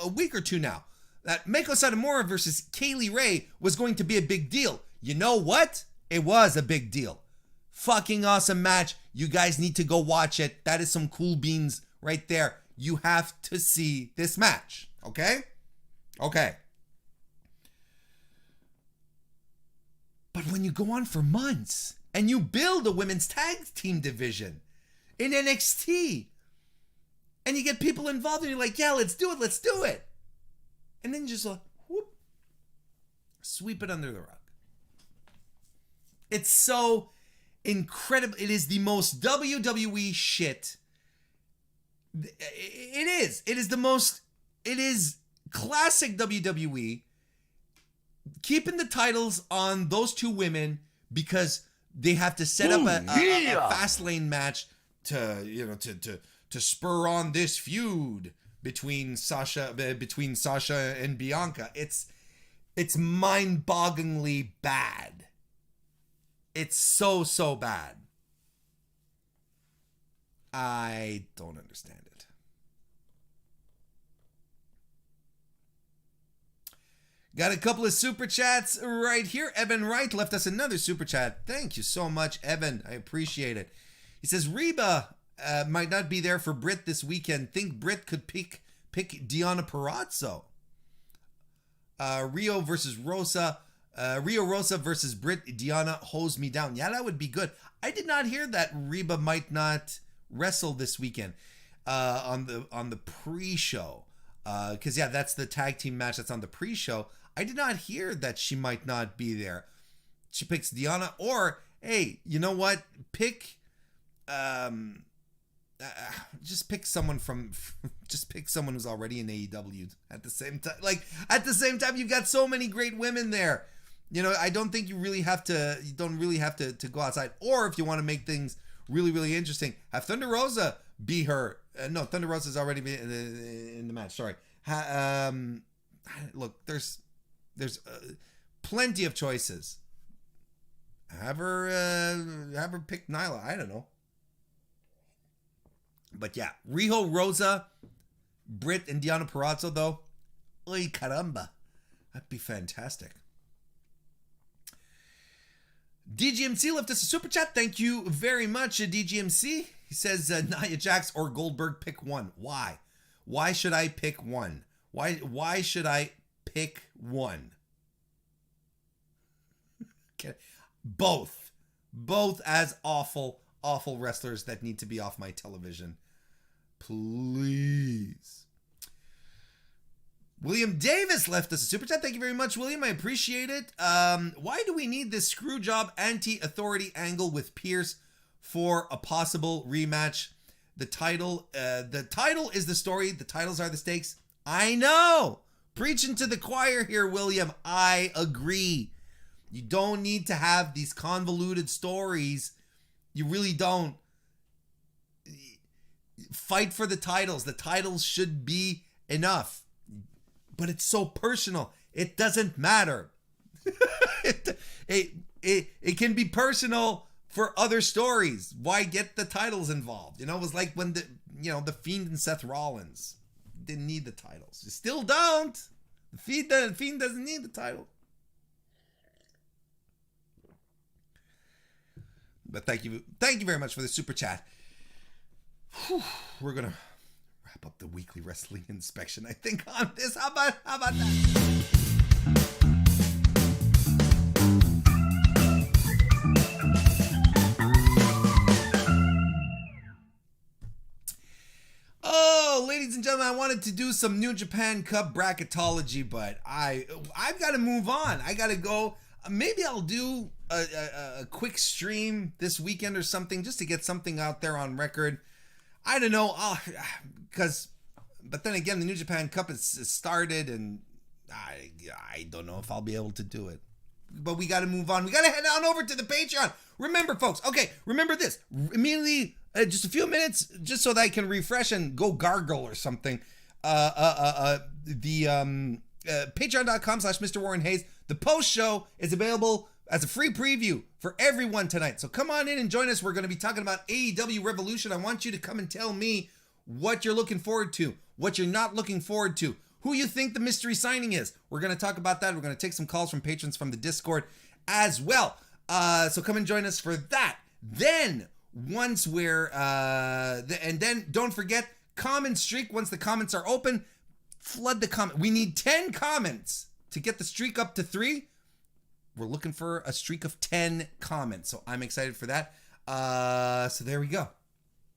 a week or two now, that Meiko Satomura versus Kaylee Ray was going to be a big deal. You know what? It was a big deal. Fucking awesome match. You guys need to go watch it. That is some cool beans right there. You have to see this match. Okay? Okay. But when you go on for months and you build a women's tag team division in NXT and you get people involved and you're like, yeah, let's do it. And then you just whoop, sweep it under the rug. It's so incredible. It is the most WWE shit. It is. It is classic WWE. Keeping the titles on those two women because they have to set up a Fastlane match to spur on this feud between Sasha and Bianca. It's mind-bogglingly bad. It's so bad. I don't understand it. Got a couple of super chats right here. Evan Wright left us another super chat. Thank you so much, Evan. I appreciate it. He says Reba might not be there for Britt this weekend. Think Britt could pick Deonna Purrazzo. Rio versus Rosa. Rio Rosa versus Britt. Deonna hose me down. Yeah, that would be good. I did not hear that Reba might not wrestle this weekend on the pre-show. Because yeah, that's the tag team match that's on the pre-show. I did not hear that she might not be there. She picks Deonna, or hey, you know what? Pick just pick someone who's already in AEW at the same time. Like at the same time, you've got so many great women there. You know, I don't think you don't really have to go outside. Or if you want to make things really, really interesting, have Thunder Rosa be her. No, Thunder Rosa's already been in the match. Sorry. Look, there's plenty of choices. Have her pick Nyla. I don't know. But yeah, Rio Rosa, Britt, and Deonna Purrazzo though. Oy caramba, that'd be fantastic. DGMC left us a super chat. Thank you very much, DGMC. He says Nia Jax or Goldberg, pick one. Why? Why should I pick one? Why should I pick one? Okay. Both as awful wrestlers that need to be off my television. Please. William Davis left us a super chat. Thank you very much, William. I appreciate it. Why do we need this screwjob anti-authority angle with Pierce for a possible rematch? The title is the story. The titles are the stakes. I know. Preaching to the choir here, William. I agree. You don't need to have these convoluted stories. You really don't. Fight for the titles. The titles should be enough. But it's so personal. It doesn't matter. It can be personal for other stories. Why get the titles involved? You know, it was like when the Fiend and Seth Rollins didn't need the titles. You still don't. The Fiend doesn't need the title. But thank you very much for the super chat. Whew, we're gonna wrap up the weekly wrestling inspection, I think, on this. How about that? Oh, ladies and gentlemen, I wanted to do some New Japan Cup bracketology, but I've got to move on. I got to go. Maybe I'll do a quick stream this weekend or something just to get something out there on record. I don't know, but then again, the New Japan Cup has started, and I don't know if I'll be able to do it. But we got to move on. We got to head on over to the Patreon. Remember, folks. Okay, remember this. Immediately, just a few minutes, just so that I can refresh and go gargle or something. The patreon.com/MrWarrenHayes. The post show is available as a free preview for everyone tonight. So come on in and join us. We're going to be talking about AEW Revolution. I want you to come and tell me what you're looking forward to, what you're not looking forward to, who you think the mystery signing is. We're going to talk about that. We're going to take some calls from patrons from the Discord as well. So come and join us for that. Then once and then don't forget, comment streak. Once the comments are open, flood the comment. We need 10 comments to get the streak up to 3. We're looking for a streak of 10 comments. So I'm excited for that. So there we go.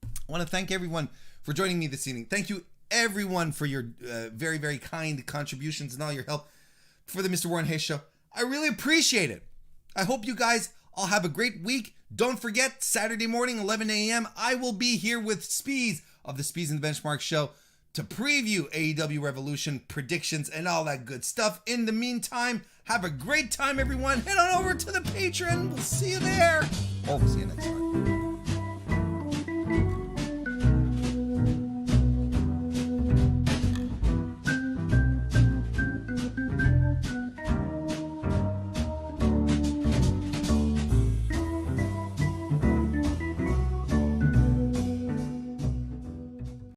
I want to thank everyone for joining me this evening. Thank you everyone for your very, very kind contributions and all your help for the Mr. Warren Hayes Show. I really appreciate it. I hope you guys all have a great week. Don't forget, Saturday morning, 11 a.m., I will be here with Spees of the Spees and Benchmark Show to preview AEW Revolution, predictions, and all that good stuff. In the meantime, have a great time, everyone. Head on over to the Patreon. We'll see you there. Or we'll see you next time.